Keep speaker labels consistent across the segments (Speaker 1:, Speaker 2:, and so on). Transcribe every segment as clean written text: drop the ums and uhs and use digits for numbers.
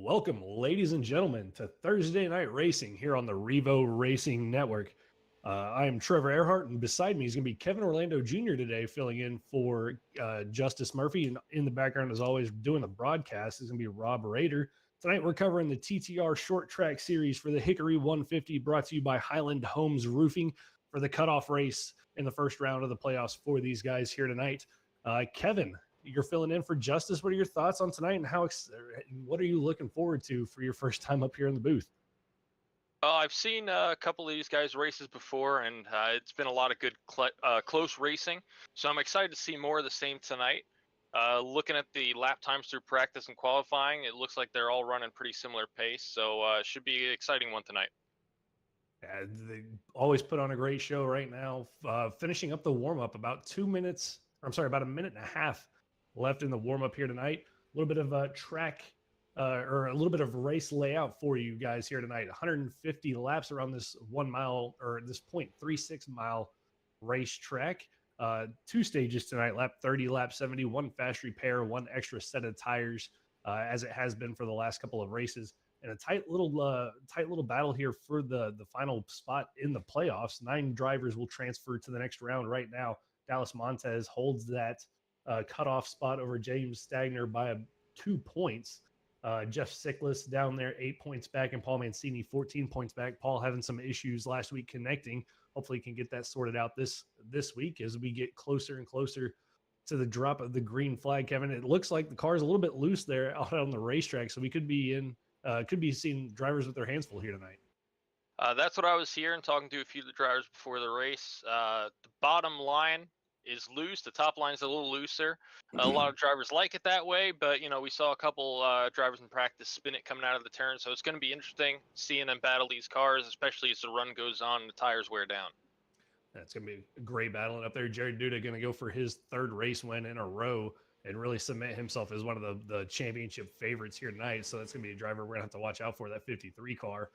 Speaker 1: Welcome, ladies and gentlemen, to Thursday Night Racing here on the Revo Racing Network. I am Trevor Earhart, and beside me is going to be Kevin Orlando Jr. today, filling in for Justice Murphy. And in the background, as always, doing the broadcast is going to be Rob Rader. Tonight, we're covering the TTR Short Track Series for the Hickory 150, brought to you by Highland Homes Roofing for the cutoff race in the first round of the playoffs for these guys here tonight. Kevin, you're filling in for Justice. What are your thoughts on tonight, and what are you looking forward to for your first time up here in the booth?
Speaker 2: I've seen a couple of these guys' races before, and it's been a lot of good close racing. So I'm excited to see more of the same tonight. Looking at the lap times through practice and qualifying, it looks like they're all running pretty similar pace. So it should be an exciting one tonight.
Speaker 1: They always put on a great show right now. Finishing up the warm-up, about a minute and a half left in the warm-up here tonight. A little bit of track or a little bit of race layout for you guys here tonight. 150 laps around this 1 mile or this 0.36 mile racetrack. 2 stages tonight, lap 30, lap 70, 1 fast repair, 1 extra set of tires, as it has been for the last couple of races. And a tight little battle here for the final spot in the playoffs. 9 drivers will transfer to the next round right now. Dallas Montez holds that cutoff spot over James Stagner by 2 points. Jeff Sickless down there 8 points back, and Paul Mancini 14 points back. Paul having some issues last week connecting. Hopefully he can get that sorted out this week as we get closer and closer to the drop of the green flag. Kevin, it looks like the car is a little bit loose there out on the racetrack, so we could be seeing drivers with their hands full here tonight.
Speaker 2: That's what I was hearing, talking to a few of the drivers before the race. The bottom line is loose. The top line is a little looser. A lot of drivers like it that way, but we saw a couple drivers in practice spin it coming out of the turn, so it's going to be interesting seeing them battle these cars, especially as the run goes on and the tires wear down.
Speaker 1: That's going to be a great battle. And up there, Jared Duda going to go for his 3rd race win in a row and really cement himself as one of the championship favorites here tonight. So that's going to be a driver we're going to have to watch out for, that 53 car.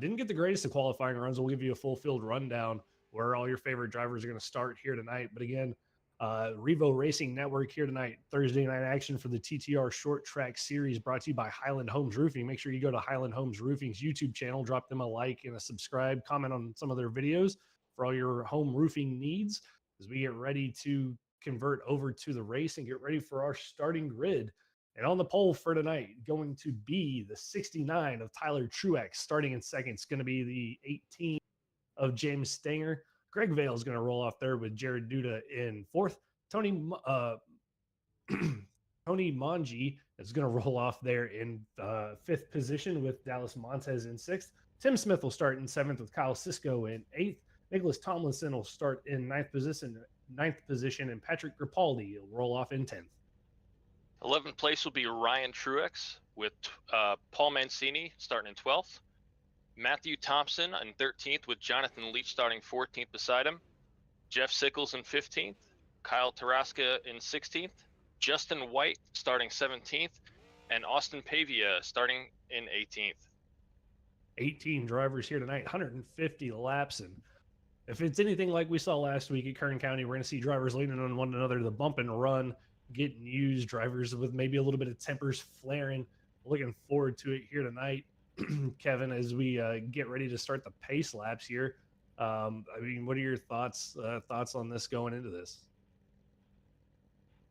Speaker 1: Didn't get the greatest of qualifying runs. We'll give you a full field rundown where all your favorite drivers are going to start here tonight. But again, Revo Racing Network here tonight, Thursday night action for the TTR Short Track Series, brought to you by Highland Homes Roofing. Make sure you go to Highland Homes Roofing's YouTube channel, drop them a like and a subscribe, comment on some of their videos for all your home roofing needs as we get ready to convert over to the race and get ready for our starting grid. And on the pole for tonight, going to be the 69 of Tyler Truex. Starting in second, it's going to be the 18 of James Stanger. Greg Vale is going to roll off there with Jared Duda in 4th. Tony Manji is going to roll off there in 5th position with Dallas Montez in 6th. Tim Smith will start in 7th with Kyle Sisko in 8th. Nicholas Tomlinson will start in 9th position, and Patrick Grapaldi will roll off in 10th.
Speaker 2: 11th place will be Ryan Truex with Paul Mancini starting in 12th. Matthew Thompson in 13th with Jonathan Leach starting 14th beside him. Jeff Sickles in 15th. Kyle Tarasca in 16th. Justin White starting 17th. And Austin Pavia starting in 18th.
Speaker 1: 18 drivers here tonight, 150 laps. And if it's anything like we saw last week at Kern County, we're going to see drivers leaning on one another, the bump and run, getting used, drivers with maybe a little bit of tempers flaring. Looking forward to it here tonight, Kevin, as we get ready to start the pace laps here. I mean, what are your thoughts on this going into this?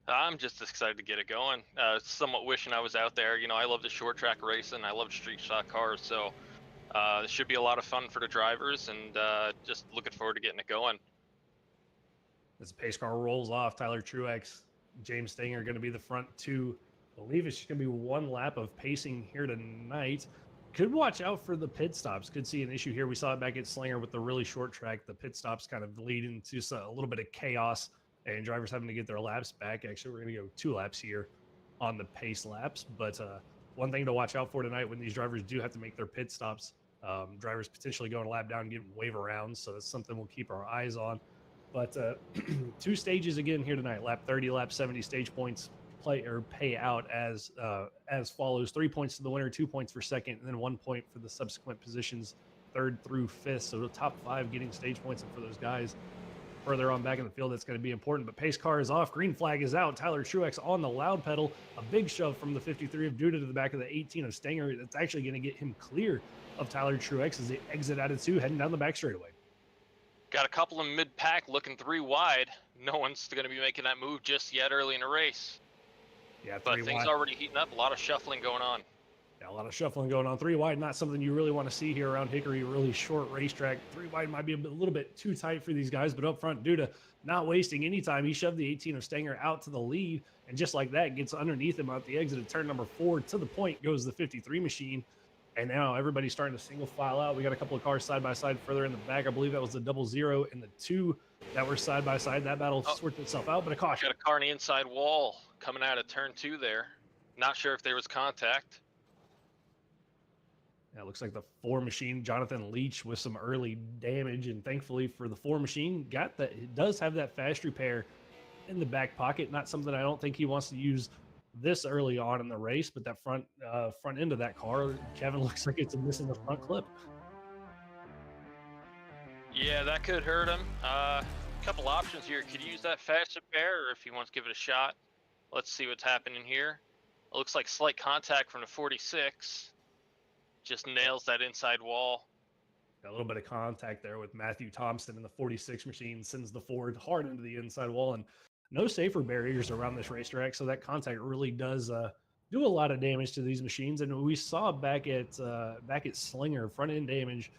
Speaker 2: I'm just excited to get it going. Somewhat wishing I was out there. I love the short track racing. I love street stock cars. So it should be a lot of fun for the drivers, and just looking forward to getting it going.
Speaker 1: As the pace car rolls off, Tyler Truex, James Stanger are going to be the front 2. I believe it's just going to be 1 lap of pacing here tonight. Could watch out for the pit stops. Could see an issue here. We saw it back at Slinger with the really short track. The pit stops kind of lead into a little bit of chaos and drivers having to get their laps back. Actually, we're going to go 2 laps here on the pace laps. But one thing to watch out for tonight when these drivers do have to make their pit stops, drivers potentially going a lap down and getting wave around. So that's something we'll keep our eyes on. But 2 stages again here tonight. Lap 30, lap 70 stage points pay out as follows: 3 points to the winner, 2 points for second, and then 1 point for the subsequent positions 3rd through 5th. So the top 5 getting stage points, and for those guys further on back in the field that's going to be important. But pace car is off. Green flag is out. Tyler Truex on the loud pedal. A big shove from the 53 of Duda to the back of the 18 of Stanger. That's actually going to get him clear of Tyler Truex as they exit out of 2, heading down the back straightaway.
Speaker 2: Got a couple of mid-pack looking 3 wide. No one's going to be making that move just yet early in the race.
Speaker 1: Yeah,
Speaker 2: but things already heating up. A lot of shuffling going on.
Speaker 1: Yeah, a lot of shuffling going on. 3 wide, not something you really want to see here around Hickory. Really short racetrack. 3 wide might be a little bit too tight for these guys, but up front, Duda not wasting any time. He shoved the 18 of Stanger out to the lead, and just like that, gets underneath him at the exit of turn number 4. To the point goes the 53 machine. And now everybody's starting to single file out. We got a couple of cars side by side further in the back. I believe that was the 00 and the 2 that were side by side. That battle sorted itself out, but a caution.
Speaker 2: Got a car on the inside wall coming out of turn 2 there. Not sure if there was contact.
Speaker 1: Yeah, it looks like the 4 machine, Jonathan Leach, with some early damage, and thankfully for the 4 machine, got that. It does have that fast repair in the back pocket. Not something I don't think he wants to use this early on in the race, but that front end of that car, Kevin, looks like it's missing the front clip.
Speaker 2: Yeah, that could hurt him. Couple options here. Could use that fast repair, or if he wants to give it a shot. Let's see what's happening here. It looks like slight contact from the 46. Just nails that inside wall.
Speaker 1: Got a little bit of contact there with Matthew Thompson, and the 46 machine sends the Ford hard into the inside wall, and no safer barriers around this racetrack, so that contact really does do a lot of damage to these machines. And we saw back at Slinger, front end damage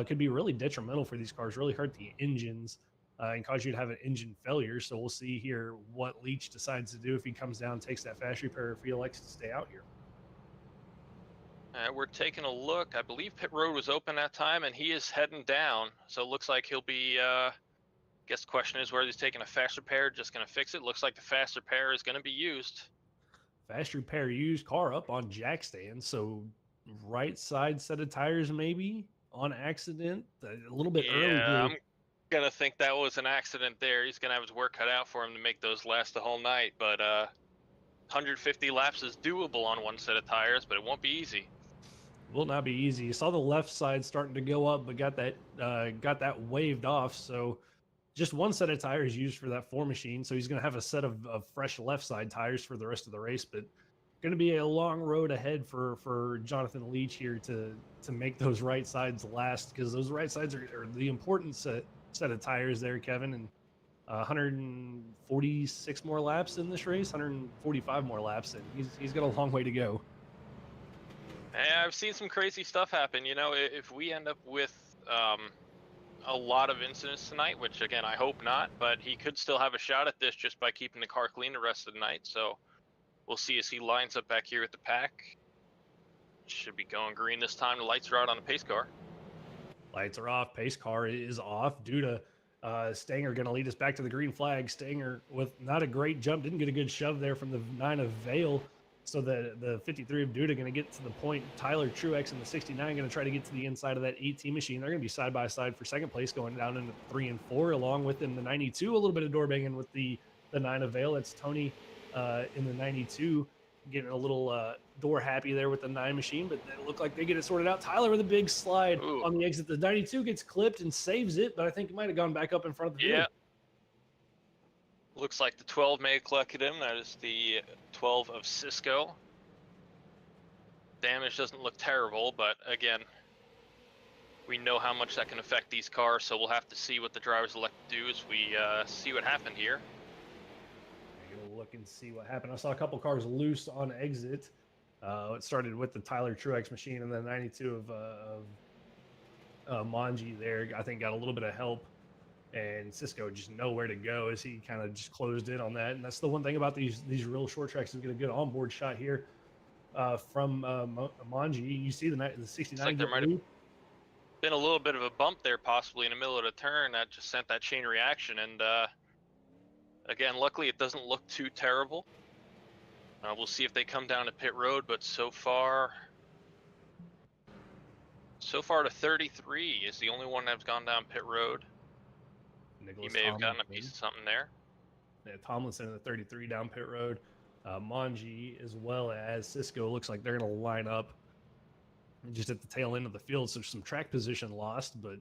Speaker 1: could be really detrimental for these cars, really hurt the engines and cause you to have an engine failure. So we'll see here what Leach decides to do if he comes down, takes that fast repair, if he elects to stay out here.
Speaker 2: We're taking a look. I believe pit road was open that time, and he is heading down. So it looks like he'll be. Guess the question is whether he's taking a fast repair, just going to fix it. Looks like the fast repair is going to be used.
Speaker 1: Fast repair used, car up on jack stand. So right side set of tires maybe on accident. A little bit early.
Speaker 2: Yeah, I'm going to think that was an accident there. He's going to have his work cut out for him to make those last the whole night. But 150 laps is doable on one set of tires, but it won't be easy.
Speaker 1: Will not be easy. You saw the left side starting to go up, but got that waved off. So just one set of tires used for that 4 machine. So he's going to have a set of fresh left side tires for the rest of the race, but going to be a long road ahead for Jonathan Leach here to make those right sides last, because those right sides are the important set of tires there, Kevin. And 146 more laps in this race, 145 more laps, and he's got a long way to go.
Speaker 2: I've seen some crazy stuff happen. You know, if we end up with a lot of incidents tonight, which again I hope not, but he could still have a shot at this just by keeping the car clean the rest of the night. So we'll see as he lines up back here at the pack. Should be going green this time. The lights are out on the pace car. Lights are off. Pace car is off. Duda Stanger going to lead us back to the green flag. Stanger with not a great jump, didn't get a good shove there from the 9 of Vale. So the 53 of Duda going to get to the point. Tyler Truex and the 69 going to try to get to the inside of that 18 machine. They're going to be side by side for second place, going down into 3 and 4, along with in the 92. A little bit of door banging with the 9 of Vale. That's Tony in the 92 getting a little door happy there with the 9 machine, but it looked like they get it sorted out. Tyler with a big slide on the exit. The 92 gets clipped and saves it, but I think it might have gone back up in front of the field. Yeah. Looks like the 12 may have collected him. That is the 12 of Cisco. Damage doesn't look terrible, but again, we know how much that can affect these cars, so we'll have to see what the drivers elect to do as we see what happened here.
Speaker 1: We're gonna look and see what happened. I saw a couple cars loose on exit. It started with the Tyler Truex machine, and then 92 of Manji there, I think, got a little bit of help. And Cisco just nowhere to go as he kind of just closed in on that. And that's the one thing about these real short tracks, is get a good onboard shot here from Manji. You see the 69.
Speaker 2: Like there might have been a little bit of a bump there, possibly in the middle of the turn, that just sent that chain reaction. And again, luckily it doesn't look too terrible. We'll see if they come down to pit road, but so far to 33 is the only one that's gone down pit road. He may have gotten a piece of something there.
Speaker 1: Yeah, Tomlinson in the 33 down pit road. Manji as well as Cisco looks like they're going to line up just at the tail end of the field. So some track position lost, but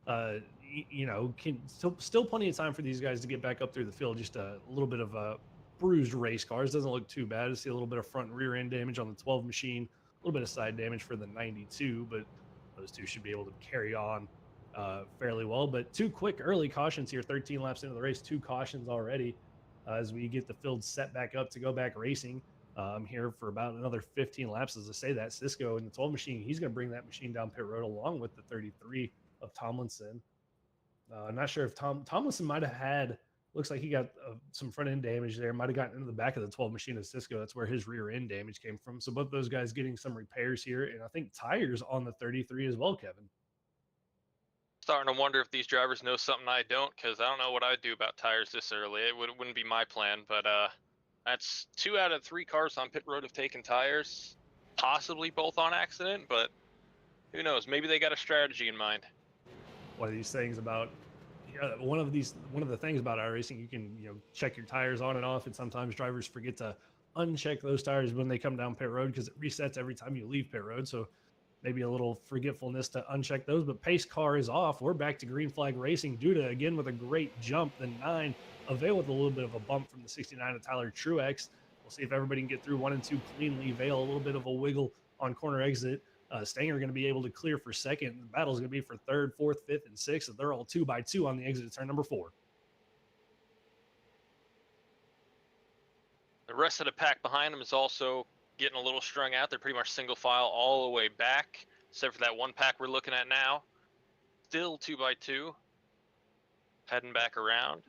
Speaker 1: can still plenty of time for these guys to get back up through the field. Just a little bit of a bruised race cars doesn't look too bad. I see a little bit of front and rear end damage on the 12 machine, a little bit of side damage for the 92, but those two should be able to carry on fairly well. But two quick early cautions here, 13 laps into the race, two cautions already as we get the field set back up to go back racing. Here for about another 15 laps. As I say that, Cisco in the 12 machine, he's going to bring that machine down pit road along with the 33 of Tomlinson. I'm not sure if Tomlinson might have had, looks like he got some front end damage there, might have gotten into the back of the 12 machine of Cisco. That's where his rear end damage came from. So both those guys getting some repairs here. And I think tires on the 33 as well, Kevin.
Speaker 2: Starting to wonder if these drivers know something I don't, because I don't know what I'd do about tires this early. It wouldn't be my plan, but that's 2 out of 3 cars on pit road have taken tires, possibly both on accident, but who knows? Maybe they got a strategy in mind.
Speaker 1: One of these things about one of the things about iRacing, you can check your tires on and off, and sometimes drivers forget to uncheck those tires when they come down pit road because it resets every time you leave pit road. So maybe a little forgetfulness to uncheck those. But pace car is off. We're back to green flag racing. Duda again with a great jump. The 9 Avail with a little bit of a bump from the 69 of Tyler Truex. We'll see if everybody can get through 1 and 2 cleanly. Vail a little bit of a wiggle on corner exit. Stanger going to be able to clear for second. The battle's going to be for third, fourth, fifth, and sixth. They're all 2 by 2 on the exit of turn number 4.
Speaker 2: The rest of the pack behind them is also getting a little strung out. They're pretty much single file all the way back, except for that one pack we're looking at now. Still 2 by 2. Heading back around.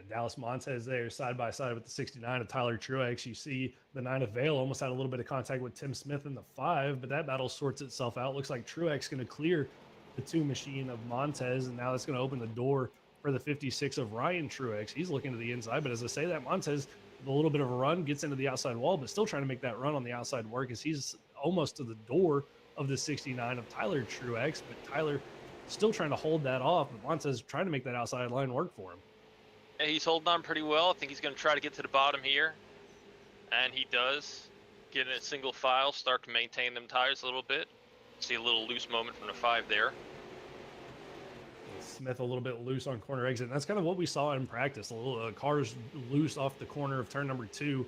Speaker 1: Dallas Montez there side by side with the 69 of Tyler Truex. You see the 9 of Vail almost had a little bit of contact with Tim Smith in the 5, but that battle sorts itself out. Looks like Truex going to clear the 2 machine of Montez, and now that's going to open the door for the 56 of Ryan Truex. He's looking to the inside, but as I say that, Montez with a little bit of a run gets into the outside wall, but still trying to make that run on the outside work as he's almost to the door of the 69 of Tyler Truex, but Tyler still trying to hold that off, but Montez trying to make that outside line work for him.
Speaker 2: Yeah, he's holding on pretty well. I think he's going to try to get to the bottom here. And he does. Get in a single file, start to maintain them tires a little bit. See a little loose moment from the 5 there.
Speaker 1: Smith a little bit loose on corner exit. And that's kind of what we saw in practice. A little cars loose off the corner of turn number 2,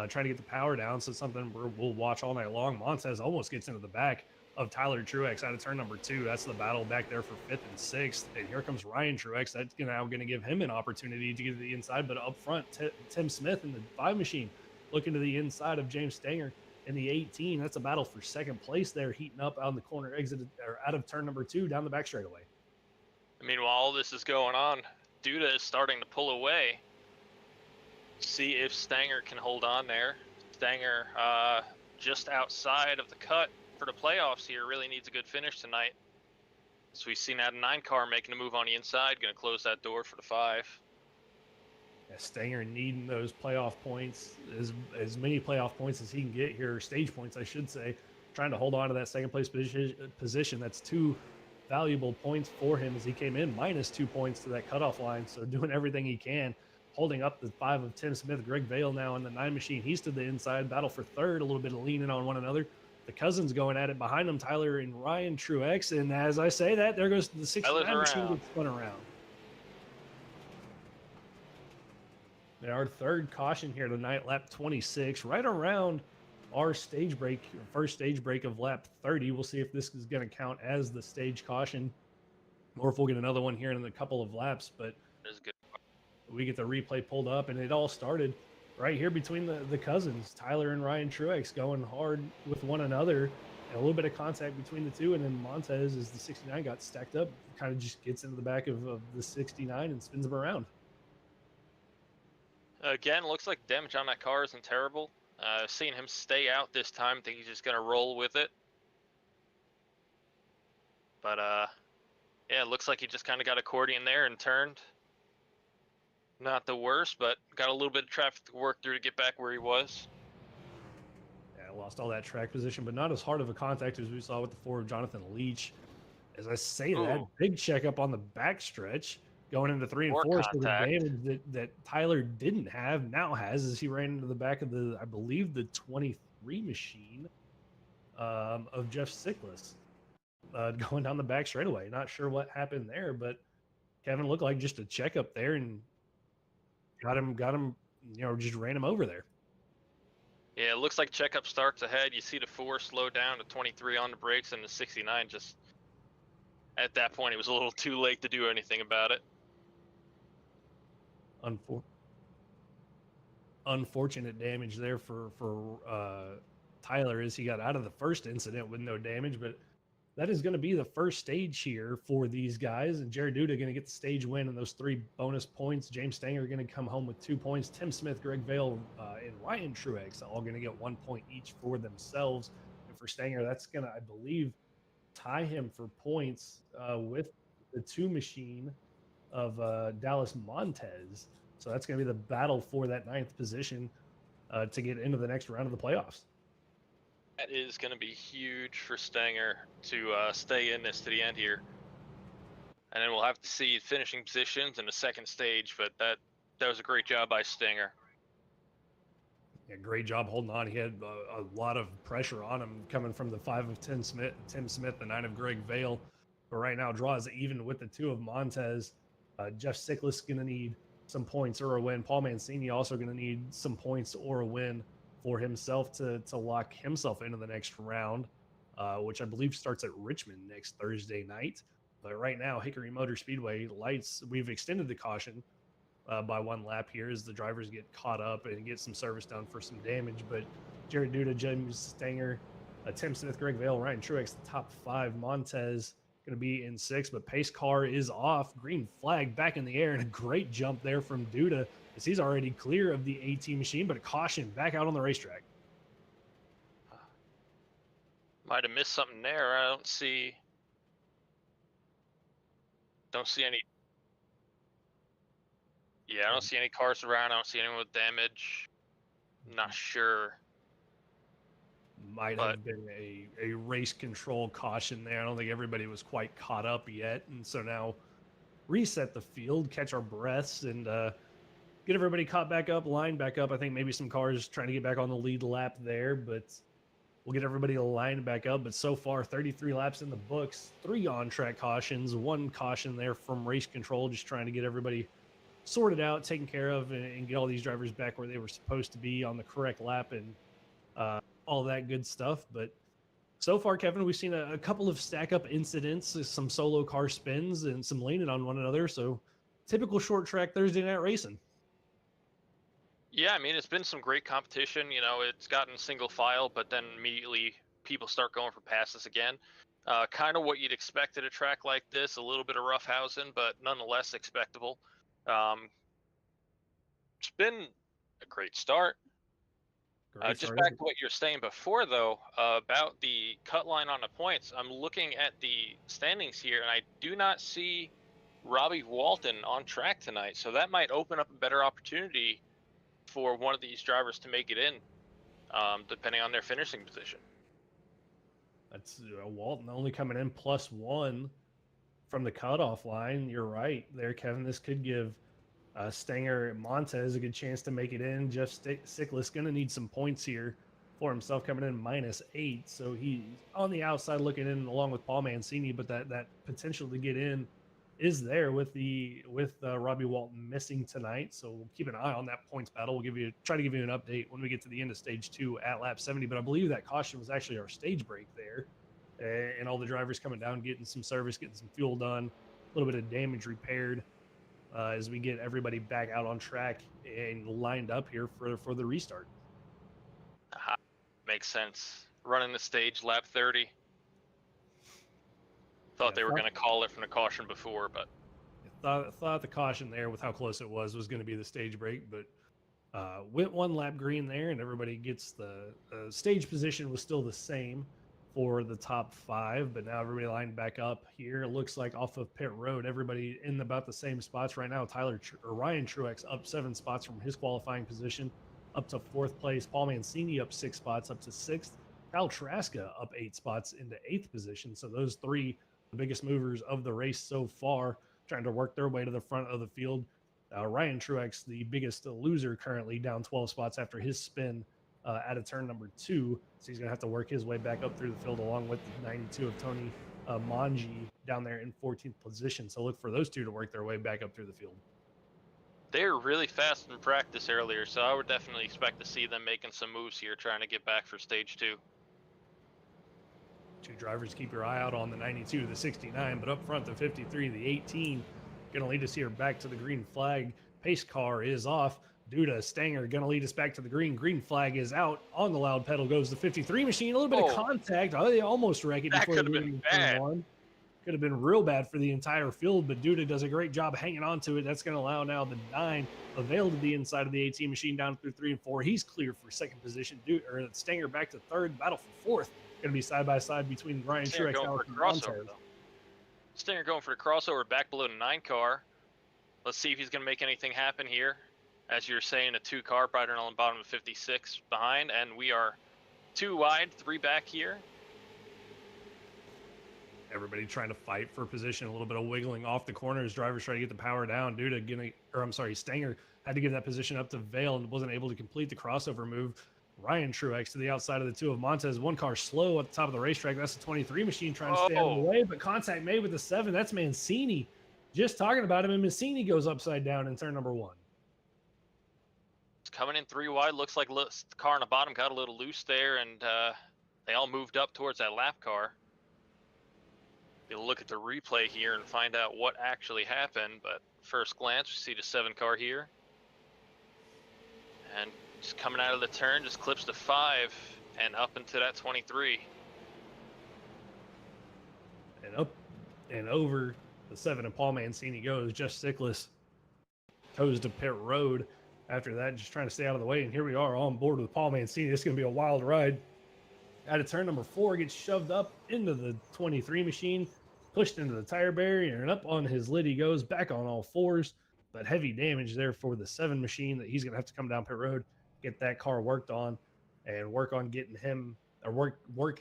Speaker 1: trying to get the power down. So something we'll watch all night long. Montez almost gets into the back of Tyler Truex out of turn number 2. That's the battle back there for 5th and 6th. And here comes Ryan Truex. That's now going to give him an opportunity to get to the inside. But up front, Tim Smith in the 5 machine looking to the inside of James Stanger in the 18. That's a battle for second place there, heating up on the corner exit or out of turn number 2 down the back straightaway.
Speaker 2: Meanwhile, all this is going on. Duda is starting to pull away. See if Stanger can hold on there. Stanger just outside of the cut for the playoffs here. Really needs a good finish tonight. So we've seen that 9 car making a move on the inside. Going to close that door for the 5.
Speaker 1: Yeah, Stanger needing those playoff points, as many playoff points as he can get here, stage points, I should say. Trying to hold on to that second place position. That's 2 valuable points for him as he came in minus 2 points to that cutoff line. So doing everything he can, holding up the 5 of Tim Smith. Greg Vail now in the 9 machine. He's to the inside. Battle for third, a little bit of leaning on one another. The cousins going at it behind them, Tyler and Ryan Truex. And as I say that, there goes the 69 machine gets spun around. Our third caution here tonight, lap 26, right around our stage break, first stage break of lap 30. We'll see if this is going to count as the stage caution or if we'll get another one here in a couple of laps. But we get the replay pulled up, and it all started right here between the cousins, Tyler and Ryan Truex, going hard with one another, and a little bit of contact between the two. And then Montez, as the 69 got stacked up, kind of just gets into the back of the 69 and spins him around.
Speaker 2: Again, looks like damage on that car isn't terrible. Seeing him stay out this time, I think he's just going to roll with it. But, yeah, it looks like he just kind of got accordion there and turned. Not the worst, but got a little bit of traffic to work through to get back where he was.
Speaker 1: Yeah, lost all that track position, but not as hard of a contact as we saw with the 4 of Jonathan Leach. As I say that, big checkup on the backstretch. Going into 3 and 4, so the damage that Tyler didn't have now has as he ran into the back of the, I believe, the 23 machine of Jeff Sickless. going down the back straightaway. Not sure what happened there, but Kevin looked like just a checkup there and got him, just ran him over there.
Speaker 2: Yeah, it looks like checkup starts ahead. You see the 4 slow down to 23 on the brakes, and the 69 just at that point it was a little too late to do anything about it.
Speaker 1: Unfortunate damage there for Tyler as he got out of the first incident with no damage, but that is going to be the first stage here for these guys. And Jared Duda going to get the stage win and those 3 bonus points. James Stanger going to come home with 2 points. Tim Smith, Greg Vale, and Ryan Truex all going to get 1 point each for themselves. And for Stanger, that's going to, I believe, tie him for points with the 2 machine of Dallas Montez. So that's going to be the battle for that 9th position to get into the next round of the playoffs.
Speaker 2: That is going to be huge for Stanger to stay in this to the end here. And then we'll have to see finishing positions in the second stage, but that was a great job by Stanger.
Speaker 1: Yeah, great job holding on. He had a lot of pressure on him coming from the 5 of Tim Smith, the 9 of Greg Vale. But right now, draws even with the 2 of Montez. Jeff Sickless going to need some points or a win. Paul Mancini also going to need some points or a win for himself to lock himself into the next round, which I believe starts at Richmond next Thursday night. But right now, Hickory Motor Speedway lights, we've extended the caution by 1 lap here as the drivers get caught up and get some service done for some damage. But Jared Duda, James Stanger, Tim Smith, Greg Vale, Ryan Truex, the top 5. Montez going to be in 6, but pace car is off. Green flag back in the air, and a great jump there from Duda as he's already clear of the AT machine, but a caution back out on the racetrack.
Speaker 2: Might have missed something there. I don't see any. Yeah, I don't see any cars around. I don't see anyone with damage. Not sure.
Speaker 1: Might have been a race control caution there. I don't think everybody was quite caught up yet. And so now reset the field, catch our breaths, and get everybody caught back up, lined back up. I think maybe some cars trying to get back on the lead lap there, but we'll get everybody lined back up. But so far, 33 laps in the books, 3 on-track cautions, 1 caution there from race control, just trying to get everybody sorted out, taken care of, and get all these drivers back where they were supposed to be on the correct lap and all that good stuff. But so far, Kevin, we've seen a couple of stack-up incidents, some solo car spins, and some leaning on one another. So typical short track Thursday night racing.
Speaker 2: Yeah, I mean, it's been some great competition. It's gotten single file, but then immediately people start going for passes again. Kind of what you'd expect at a track like this, a little bit of roughhousing, but nonetheless expectable. It's been a great start. Just back to what you were saying before, though, about the cut line on the points. I'm looking at the standings here, and I do not see Robbie Walton on track tonight. So that might open up a better opportunity for one of these drivers to make it in, depending on their finishing position.
Speaker 1: That's Walton only coming in +1 from the cutoff line. You're right there, Kevin. This could give Stanger and Montez a good chance to make it in. Jeff Sickless going to need some points here for himself, coming in -8. So he's on the outside looking in along with Paul Mancini, but that potential to get in is there with Robbie Walton missing tonight. So we'll keep an eye on that points battle. We'll try to give you an update when we get to the end of stage 2 at lap 70. But I believe that caution was actually our stage break there, and all the drivers coming down, getting some service, getting some fuel done, a little bit of damage repaired. As we get everybody back out on track and lined up here for the restart.
Speaker 2: Makes sense. Running the stage lap 30. Thought they were going to call it from the caution before, but
Speaker 1: thought the caution there with how close it was going to be the stage break, but went 1 lap green there, and everybody gets the stage position was still the same for the top 5, but now everybody lined back up here. It looks like off of pit road, everybody in about the same spots right now. Ryan Truex up 7 spots from his qualifying position up to 4th place. Paul Mancini up 6 spots up to 6th. Kyle Traska up 8 spots into 8th position. So those 3, the biggest movers of the race so far, trying to work their way to the front of the field. Ryan Truex, the biggest loser currently, down 12 spots after his spin out of turn number 2. So he's going to have to work his way back up through the field along with the 92 of Tony Manji down there in 14th position. So look for those two to work their way back up through the field.
Speaker 2: They were really fast in practice earlier, so I would definitely expect to see them making some moves here, trying to get back for stage 2.
Speaker 1: Two drivers, keep your eye out on the 92, the 69, but up front, the 53, the 18, going to lead us here back to the green flag. Pace car is off. Duda, Stanger going to lead us back to the green. Green flag is out. On the loud pedal goes the 53 machine. A little bit of contact. Oh, they almost wreck it
Speaker 2: That
Speaker 1: before
Speaker 2: could
Speaker 1: they
Speaker 2: have been bad.
Speaker 1: one. Could have been real bad for the entire field, but Duda does a great job hanging on to it. That's going to allow now the 9 Avail to the inside of the 18 machine down through 3 and 4. He's clear for second position. Stanger back to third. Battle for fourth. Going to be side by side between Ryan Truex and Alex Montez.
Speaker 2: Stinger going for the crossover back below the 9 car. Let's see if he's going to make anything happen here. As you're saying, a 2 car right on the bottom of 56 behind, and we are 2 wide, 3 back here.
Speaker 1: Everybody trying to fight for position, a little bit of wiggling off the corners. Drivers trying to get the power down. Stanger had to give that position up to Vail and wasn't able to complete the crossover move. Ryan Truex to the outside of the 2 of Montez. 1 car slow at the top of the racetrack. That's the 23 machine trying to stay out of the way, but contact made with the 7. That's Mancini. Just talking about him, and Mancini goes upside down in turn number 1.
Speaker 2: It's coming in 3 wide. Looks like the car on the bottom got a little loose there, and they all moved up towards that lap car. You'll look at the replay here and find out what actually happened, but first glance, we see the 7 car here. And just coming out of the turn, just clips the 5 and up into that 23.
Speaker 1: And up and over the 7 and Paul Mancini goes. Jeff Sickless goes to pit road after that, just trying to stay out of the way. And here we are on board with Paul Mancini. This is going to be a wild ride. Out of turn number 4, gets shoved up into the 23 machine, pushed into the tire barrier, and up on his lid he goes, back on all 4s. But heavy damage there for the 7 machine that he's going to have to come down pit road, get that car worked on, and work on getting him, or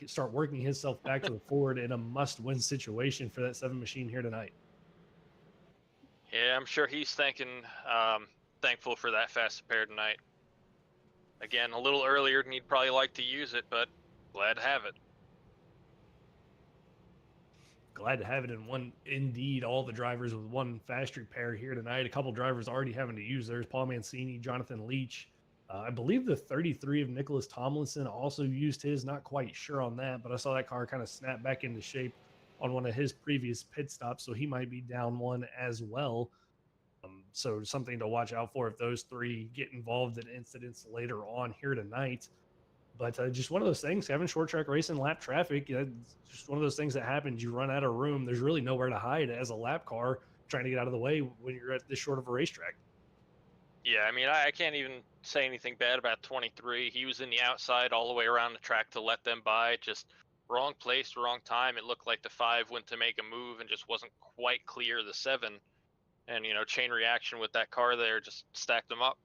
Speaker 1: start working himself back to the forward in a must-win situation for that 7 machine here tonight.
Speaker 2: Yeah, I'm sure he's thankful for that fast repair tonight. Again, a little earlier than he'd probably like to use it, but glad to have it.
Speaker 1: Glad to have it in one. Indeed, all the drivers with 1 fast repair here tonight. A couple drivers already having to use theirs. Paul Mancini, Jonathan Leach. I believe the 33 of Nicholas Tomlinson also used his. Not quite sure on that, but I saw that car kind of snap back into shape on one of his previous pit stops, so he might be down 1 as well. So something to watch out for if those 3 get involved in incidents later on here tonight. But just one of those things, having short track racing, lap traffic, it's just one of those things that happens. You run out of room. There's really nowhere to hide as a lap car trying to get out of the way when you're at this short of a racetrack.
Speaker 2: Yeah, I mean, I can't even say anything bad about 23. He was in the outside all the way around the track to let them by. Just wrong place, wrong time. It looked like the 5 went to make a move and just wasn't quite clear the 7. And, chain reaction with that car there just stacked them up.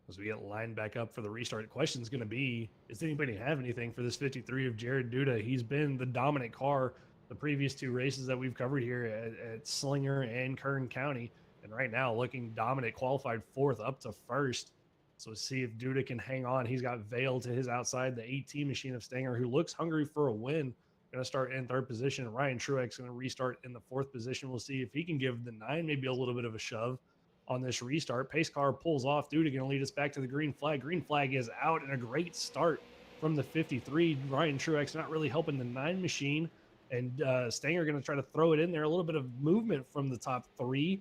Speaker 1: As we get lined back up for the restart, the question is going to be, does anybody have anything for this 53 of Jared Duda? He's been the dominant car the previous 2 races that we've covered here at Slinger and Kern County. And right now looking dominant, qualified 4th up to 1st. So see if Duda can hang on. He's got Vail to his outside, the 18 machine of Stanger, who looks hungry for a win. Going to start in 3rd position. Ryan Truex going to restart in the 4th position. We'll see if he can give the 9 maybe a little bit of a shove on this restart. Pace car pulls off. Duda going to lead us back to the green flag. Green flag is out, and a great start from the 53. Ryan Truex not really helping the 9 machine, and Stanger going to try to throw it in there. A little bit of movement from the top 3,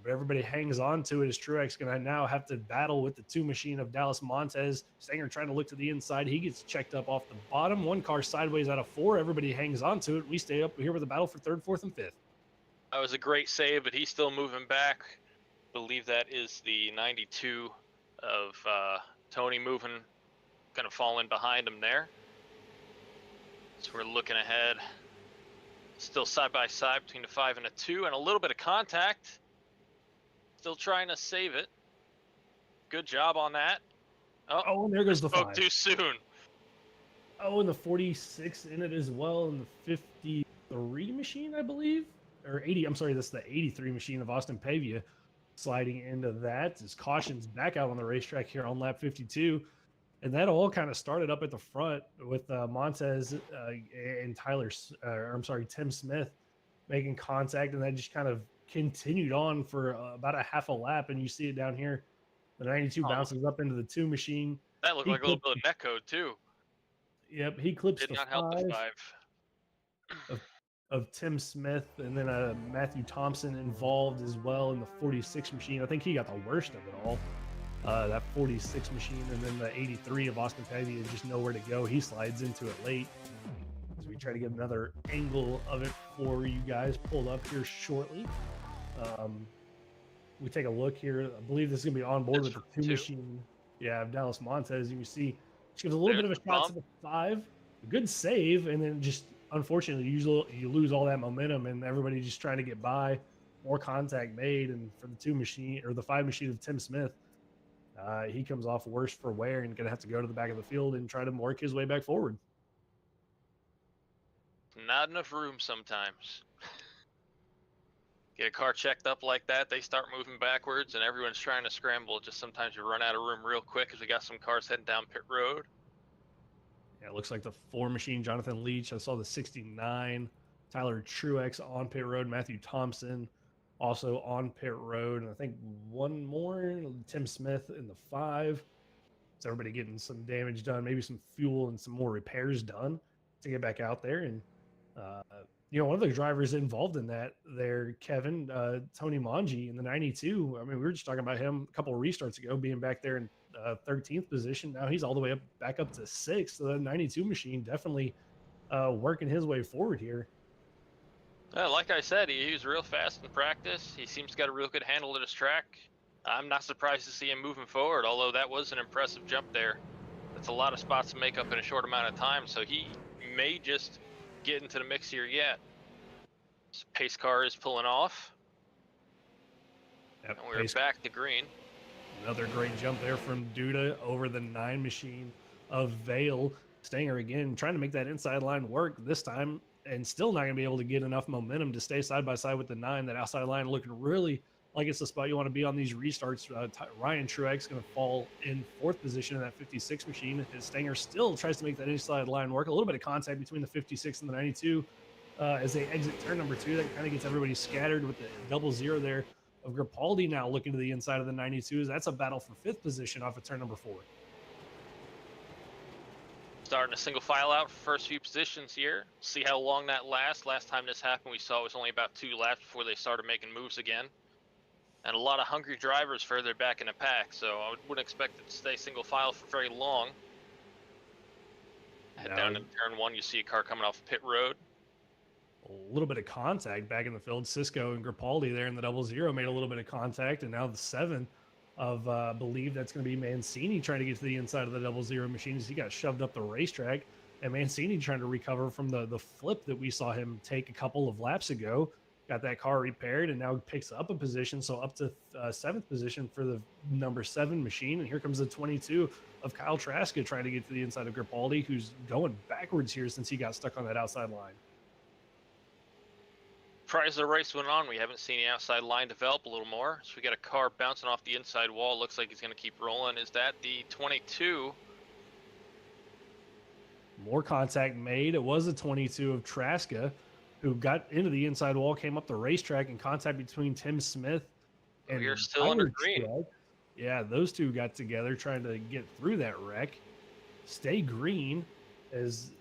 Speaker 1: but everybody hangs on to it as Truex going to now have to battle with the 2 machine of Dallas Montez. Stanger trying to look to the inside. He gets checked up off the bottom. 1 car sideways out of 4. Everybody hangs on to it. We stay up here with a battle for 3rd, 4th, and 5th.
Speaker 2: That was a great save, but he's still moving back. Believe that is the 92 of Tony moving, kind of falling behind him there. So we're looking ahead. Still side by side between the 5 and a 2, and a little bit of contact. Still trying to save it. Good job on that.
Speaker 1: Oh, and there goes the 5.
Speaker 2: Too soon.
Speaker 1: Oh, and the 46 in it as well, and the 53 machine, I believe, or 80. I'm sorry, that's the 83 machine of Austin Pavia. Sliding into that as caution's back out on the racetrack here on lap 52. And that all kind of started up at the front with Montez and Tim Smith making contact, and that just kind of continued on for about a half a lap. And you see it down here. The 92
Speaker 2: Um,
Speaker 1: bounces up into the 2 machine.
Speaker 2: that looked
Speaker 1: He
Speaker 2: like a little
Speaker 1: clips,
Speaker 2: bit of netcode too.
Speaker 1: yep, he clips
Speaker 2: Did
Speaker 1: the
Speaker 2: not help the
Speaker 1: 5
Speaker 2: 5.
Speaker 1: of Tim Smith, and then Matthew Thompson involved as well in the 46 machine. I think he got the worst of it all. That 46 machine, and then the 83 of Austin Pavia is just nowhere to go. He slides into it late. So we try to get another angle of it for you guys pulled up here shortly. We take a look here. I believe this is going to be on board with the 2 machine. Yeah, of Dallas Montez. You can see she gives a little bit of a shot to the 5. A good save, and then just unfortunately you lose all that momentum, and everybody just trying to get by. More contact made, and for the 2 machine or the 5 machine of Tim Smith, he comes off worse for wear and going to have to go to the back of the field and try to work his way back forward.
Speaker 2: Not enough room sometimes. Get a car checked up like that, they start moving backwards, and everyone's trying to scramble. Just sometimes you run out of room real quick because we got some cars heading down pit road.
Speaker 1: Yeah, it looks like the 4 machine, Jonathan Leach. I saw the 69, Tyler Truex on pit road, Matthew Thompson also on pit road, and I think one more, Tim Smith in the 5. So everybody getting some damage done, maybe some fuel and some more repairs done to get back out there. And one of the drivers involved in that there, Kevin, Tony Manji in the 92. I mean, we were just talking about him a couple of restarts ago being back there in 13th position. Now he's all the way back up to 6th. So the 92 machine definitely working his way forward here.
Speaker 2: Like I said, he was real fast in practice. He seems to got a real good handle at his track. I'm not surprised to see him moving forward, although that was an impressive jump there. That's a lot of spots to make up in a short amount of time, so he may just get into the mix here yet. This pace car is pulling off.
Speaker 1: Yep,
Speaker 2: and we're back to green.
Speaker 1: Another great jump there from Duda over the 9 machine of Vale. Stanger again, trying to make that inside line work this time, and still not going to be able to get enough momentum to stay side by side with the 9. That outside line looking really like it's the spot you want to be on these restarts. Ryan Truex going to fall in 4th position in that 56 machine. His Stanger still tries to make that inside line work. A little bit of contact between the 56 and the 92 as they exit turn number 2. That kind of gets everybody scattered with the 0 there of Grapaldi now looking to the inside of the 92s. That's a battle for 5th position off of turn number 4.
Speaker 2: Starting a single file out for first few positions here. See how long that lasts. Last time this happened, we saw it was only about 2 laps before they started making moves again. And a lot of hungry drivers further back in the pack, so I wouldn't expect it to stay single file for very long. Head down to turn 1, you see a car coming off pit road.
Speaker 1: A little bit of contact back in the field. Cisco and Grapaldi there in the 0 made a little bit of contact, and now the 7 of believe that's going to be Mancini trying to get to the inside of the 0 machine as he got shoved up the racetrack, and Mancini trying to recover from the flip that we saw him take a couple of laps ago. Got that car repaired and now picks up a position, so up to 7th position for the number 7 machine. And here comes the 22 of Kyle Traska trying to get to the inside of Grapaldi, who's going backwards here since he got stuck on that outside line.
Speaker 2: Prior to the race went on, we haven't seen the outside line develop a little more. So we got a car bouncing off the inside wall. Looks like he's going to keep rolling. Is that the 22?
Speaker 1: More contact made. It was a 22 of Traska, who got into the inside wall, came up the racetrack, and contact between Tim Smith and
Speaker 2: we are still under green.
Speaker 1: Truex. Yeah, those two got together trying to get through that wreck. Stay green as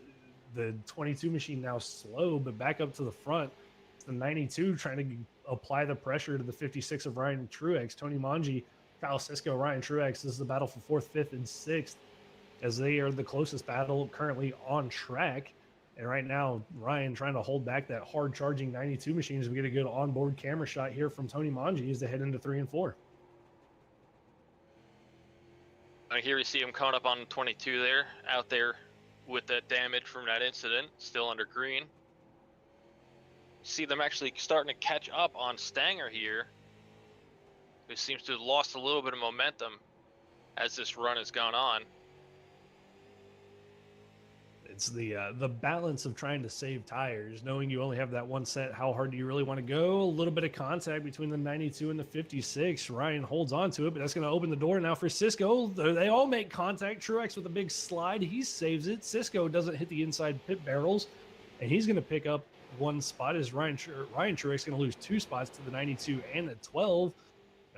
Speaker 1: the 22 machine now slow, but back up to the front. It's the 92 trying to apply the pressure to the 56 of Ryan Truex. Tony Manji, Kyle Cisco, Ryan Truex. This is the battle for 4th, 5th, and 6th as they are the closest battle currently on track. And right now, Ryan trying to hold back that hard-charging 92 machine as we get a good onboard camera shot here from Tony Manji as they head into 3 and 4.
Speaker 2: And here we see him coming up on 22 there, out there with that damage from that incident, still under green. See them actually starting to catch up on Stanger here, who seems to have lost a little bit of momentum as this run has gone on.
Speaker 1: It's the balance of trying to save tires, knowing you only have that one set. How hard do you really want to go? A little bit of contact between the 92 and the 56. Ryan holds on to it, but that's going to open the door now for Cisco. They all make contact. Truex with a big slide. He saves it. Cisco doesn't hit the inside pit barrels, and he's going to pick up one spot as Ryan Truex going to lose 2 spots to the 92 and the 12.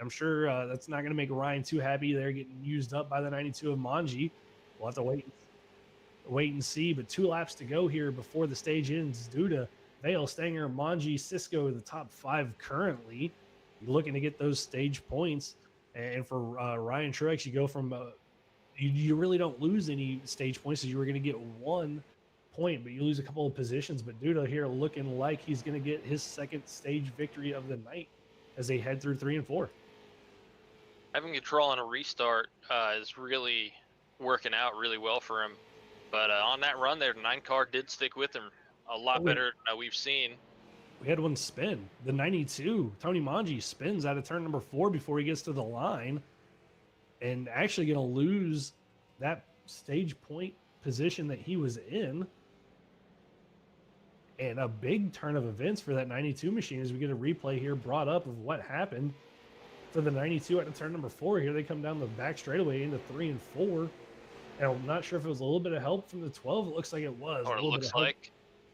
Speaker 1: I'm sure that's not going to make Ryan too happy. They're getting used up by the 92 of Manji. We'll have to wait and see. But 2 laps to go here before the stage ends. Duda, Vale, Stanger, Manji, Cisco, the top 5 currently. Looking to get those stage points. And for Ryan Truex, you go from you really don't lose any stage points, as you were going to get 1 point, but you lose a couple of positions. But Duda here looking like he's going to get his 2nd stage victory of the night as they head through 3 and 4.
Speaker 2: Having control on a restart is really working out really well for him. But on that run there, the 9 car did stick with him a lot better than we've seen.
Speaker 1: We had one spin. The 92, Tony Manji, spins out of turn number 4 before he gets to the line, and actually going to lose that stage point position that he was in. And a big turn of events for that 92 machine as we get a replay here brought up of what happened for the 92 at the turn number 4. Here they come down the back straightaway into 3 and 4. And I'm not sure if it was a little bit of help from the 12. It looks like it was.
Speaker 2: Or it looks like.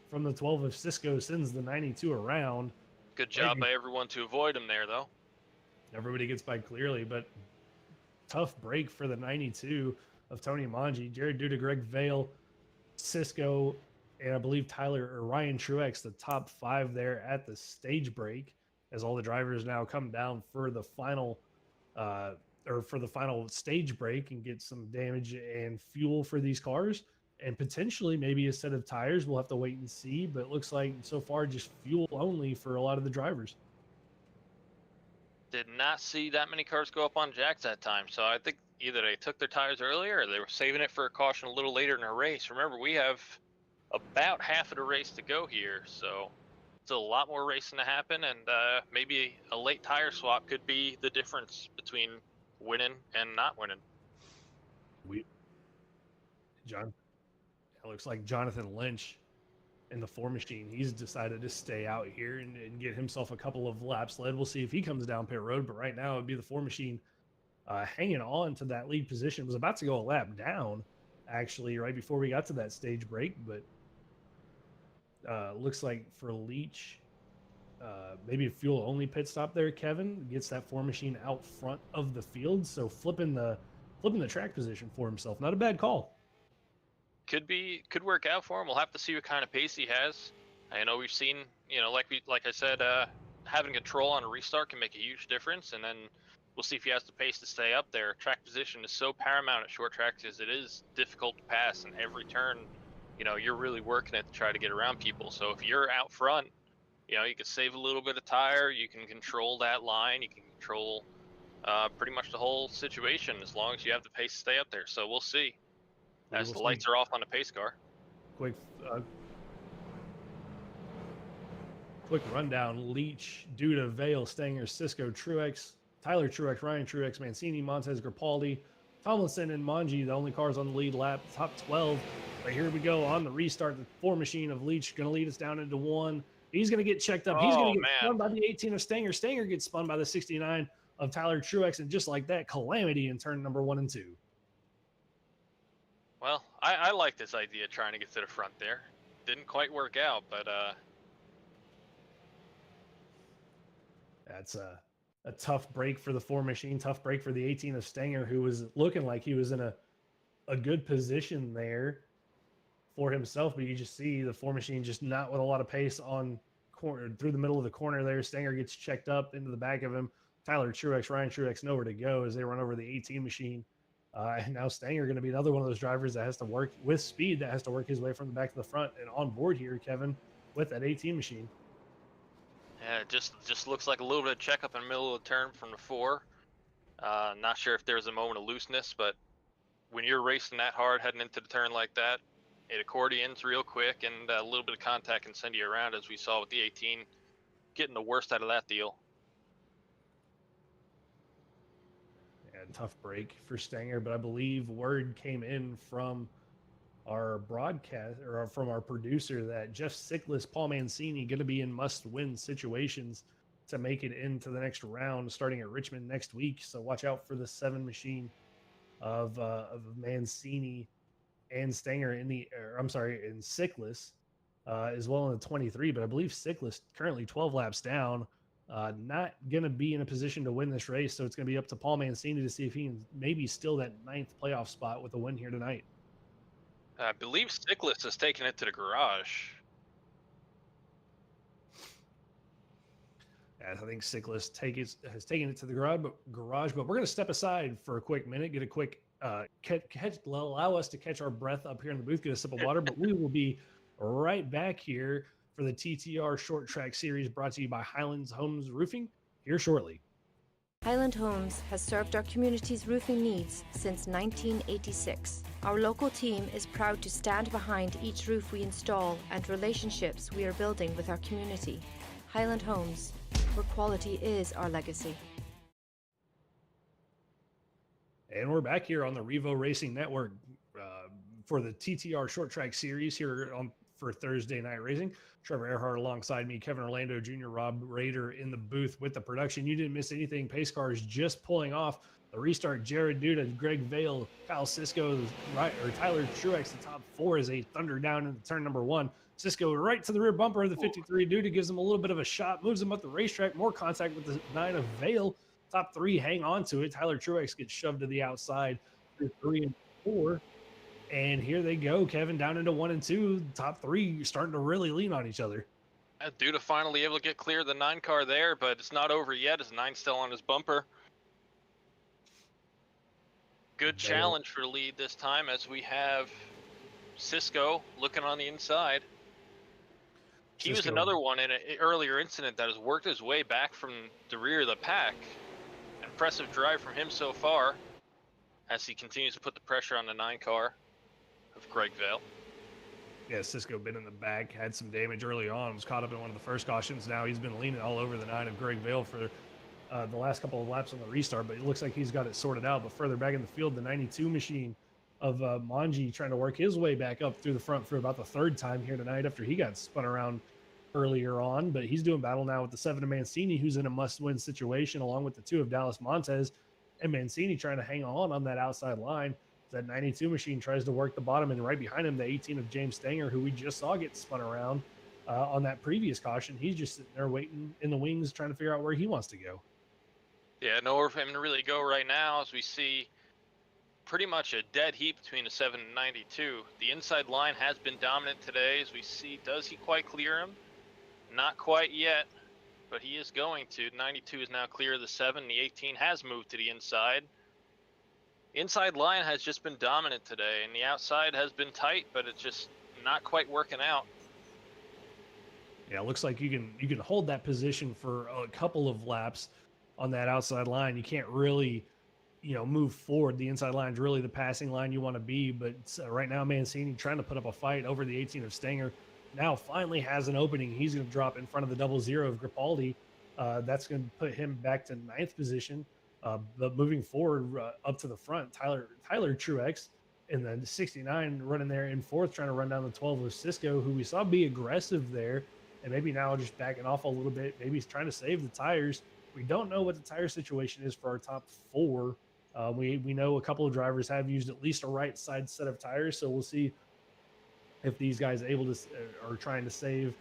Speaker 1: From the 12 of Cisco sends the 92 around.
Speaker 2: Good job by everyone to avoid him there, though.
Speaker 1: Everybody gets by clearly, but tough break for the 92 of Tony Manji. Jared Duda, Greg Vale, Cisco, and I believe Tyler or Ryan Truex, the top 5 there at the stage break, as all the drivers now come down for the final stage break and get some damage and fuel for these cars, and potentially maybe a set of tires. We'll have to wait and see, but it looks like so far just fuel only for a lot of the drivers.
Speaker 2: Did not see that many cars go up on jacks that time, so I think either they took their tires earlier or they were saving it for a caution a little later in the race. Remember, we have about half of the race to go here, so still a lot more racing to happen, and maybe a late tire swap could be the difference between winning and not winning.
Speaker 1: It looks like Jonathan Lynch in the 4 machine, he's decided to stay out here and get himself a couple of laps led. We'll see if he comes down pit road, but right now it'd be the 4 machine hanging on to that lead position. Was about to go a lap down, actually, right before we got to that stage break, but looks like for Leach, maybe a fuel only pit stop there. Kevin gets that 4 machine out front of the field, so flipping the track position for himself. Not a bad call.
Speaker 2: Could work out for him. We'll have to see what kind of pace he has. I know we've seen, like I said, having control on a restart can make a huge difference, and then we'll see if he has the pace to stay up there. Track position is so paramount at short tracks because it is difficult to pass, and every turn, you're really working it to try to get around people. So if you're out front, you can save a little bit of tire, you can control that line, you can control pretty much the whole situation as long as you have the pace to stay up there. So we'll see. As the lights are off on the pace car.
Speaker 1: Quick rundown. Leach, Duda, Vale, Stanger, Cisco, Truex, Tyler Truex, Ryan Truex, Mancini, Montez, Grappaldi, Tomlinson, and Manji, the only cars on the lead lap, top 12. But here we go on the restart. The 4 machine of Leach going to lead us down into 1. He's going to get checked up. He's going to get spun by the 18 of Stanger. Stanger gets spun by the 69 of Tyler Truex. And just like that, calamity in turn number 1 and 2.
Speaker 2: Well, I like this idea, trying to get to the front there. Didn't quite work out, but
Speaker 1: that's a tough break for the 4 machine, tough break for the 18 of Stanger, who was looking like he was in a good position there for himself, but you just see the 4 machine just not with a lot of pace on corner through the middle of the corner there. Stanger gets checked up into the back of him. Tyler Truex, Ryan Truex nowhere to go as they run over the 18 machine. And now Stanger going to be another one of those drivers that has to work with speed, that has to work his way from the back to the front and on board here, Kevin, with that 18 machine.
Speaker 2: Yeah, it just looks like a little bit of checkup in the middle of the turn from the 4. Not sure if there's a moment of looseness, but when you're racing that hard heading into the turn like that, it accordions real quick, and a little bit of contact can send you around, as we saw with the 18, getting the worst out of that deal.
Speaker 1: Tough break for Stanger, but I believe word came in from our broadcast or from our producer that Jeff Sickless, Paul Mancini going to be in must-win situations to make it into the next round, starting at Richmond next week. So watch out for the 7 machine of Mancini and Stanger in in Sickless, as well in the 23. But I believe Sickless currently 12 laps down, not going to be in a position to win this race. So it's going to be up to Paul Mancini to see if he can maybe steal that 9th playoff spot with a win here tonight.
Speaker 2: I believe Sickless has taken it to the garage.
Speaker 1: As I think Sickless has taken it to the garage, but we're going to step aside for a quick minute, get a quick allow us to catch our breath up here in the booth, get a sip of water, but we will be right back here for the TTR Short Track Series brought to you by Highlands Homes Roofing here shortly.
Speaker 3: Highland Homes has served our community's roofing needs since 1986. Our local team is proud to stand behind each roof we install and relationships we are building with our community. Highland Homes, where quality is our legacy.
Speaker 1: And we're back here on the Revo Racing Network for the TTR Short Track Series here for Thursday Night Racing. Trevor Earhart alongside me, Kevin Orlando Jr., Rob Rader in the booth with the production. You didn't miss anything. Pace cars just pulling off the restart. Jared Duda, Greg Vale, Kyle Cisco, Tyler Truex, the top 4 as they thunder down into turn number 1. Cisco right to the rear bumper of the 53. Duda gives him a little bit of a shot, moves him up the racetrack. More contact with the 9 of Vale. Top 3 hang on to it. Tyler Truex gets shoved to the outside through 3 and 4. And here they go, Kevin, down into 1 and 2. Top 3 starting to really lean on each other.
Speaker 2: Duda finally able to get clear of the 9 car there, but it's not over yet. His 9's still on his bumper. Good challenge for the lead this time as we have Cisco looking on the inside. He was another one in an earlier incident that has worked his way back from the rear of the pack. Impressive drive from him so far as he continues to put the pressure on the 9 car of Greg Vale.
Speaker 1: Yeah, Cisco been in the back, had some damage early on, was caught up in one of the first cautions. Now he's been leaning all over the 9 of Greg Vale for the last couple of laps on the restart, but it looks like he's got it sorted out. But further back in the field, the 92 machine of Manji trying to work his way back up through the front for about the 3rd time here tonight after he got spun around earlier on. But he's doing battle now with the 7 of Mancini, who's in a must-win situation, along with the 2 of Dallas Montez. And Mancini trying to hang on that outside line. That 92 machine tries to work the bottom, and right behind him, the 18 of James Stanger, who we just saw get spun around on that previous caution. He's just sitting there waiting in the wings, trying to figure out where he wants to go.
Speaker 2: Yeah, nowhere for him to really go right now, as we see pretty much a dead heat between the 7 and 92. The inside line has been dominant today, as we see. Does he quite clear him? Not quite yet, but he is going to. 92 is now clear of the 7. The 18 has moved to the inside. Inside line has just been dominant today, and the outside has been tight, but it's just not quite working out.
Speaker 1: Yeah, it looks like you can hold that position for a couple of laps on that outside line. You can't really, move forward. The inside line is really the passing line you want to be, but right now Mancini trying to put up a fight over the 18 of Stanger. Now finally has an opening. He's going to drop in front of the 00 of Gripaldi. That's going to put him back to 9th position. But moving forward up to the front, Tyler Truex and then 69 running there in 4th, trying to run down the 12 of Cisco, who we saw be aggressive there, and maybe now just backing off a little bit. Maybe he's trying to save the tires. We don't know what the tire situation is for our top 4. We know a couple of drivers have used at least a right side set of tires, so we'll see if these guys are trying to save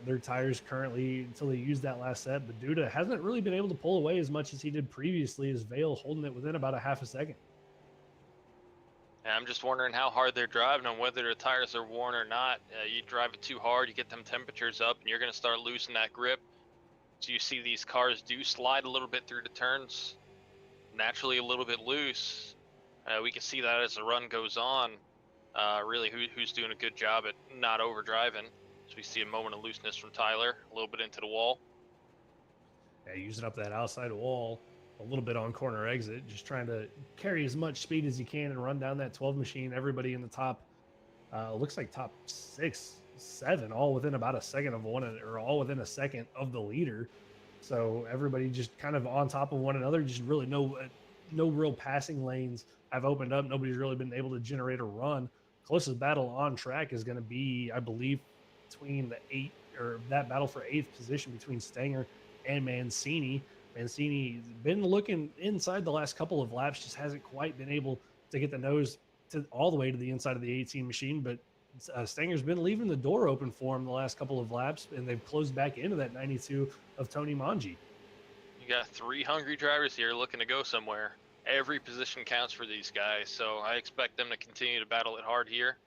Speaker 1: their tires currently until they use that last set. But Duda hasn't really been able to pull away as much as he did previously, as Vale holding it within about a half a second.
Speaker 2: And I'm just wondering how hard they're driving and whether their tires are worn or not. You drive it too hard, you get them temperatures up, and you're going to start losing that grip. So you see these cars do slide a little bit through the turns, naturally a little bit loose. We can see that as the run goes on. Really, who's doing a good job at not overdriving. So we see a moment of looseness from Tyler, a little bit into the wall.
Speaker 1: Yeah, using up that outside wall a little bit on corner exit, just trying to carry as much speed as you can and run down that 12 machine. Everybody in the top, looks like top 6, 7, all within about a second of one, or all within a second of the leader. So everybody just kind of on top of one another. Just really no real passing lanes have opened up. Nobody's really been able to generate a run closest battle on track is going to be, I believe, between that battle for 8th position between Stanger and Mancini. Mancini's been looking inside the last couple of laps, just hasn't quite been able to get the nose to all the way to the inside of the 18 machine, but Stanger's been leaving the door open for him the last couple of laps, and they've closed back into that 92 of Tony Manji.
Speaker 2: You got 3 hungry drivers here looking to go somewhere. Every position counts for these guys, so I expect them to continue to battle it hard here.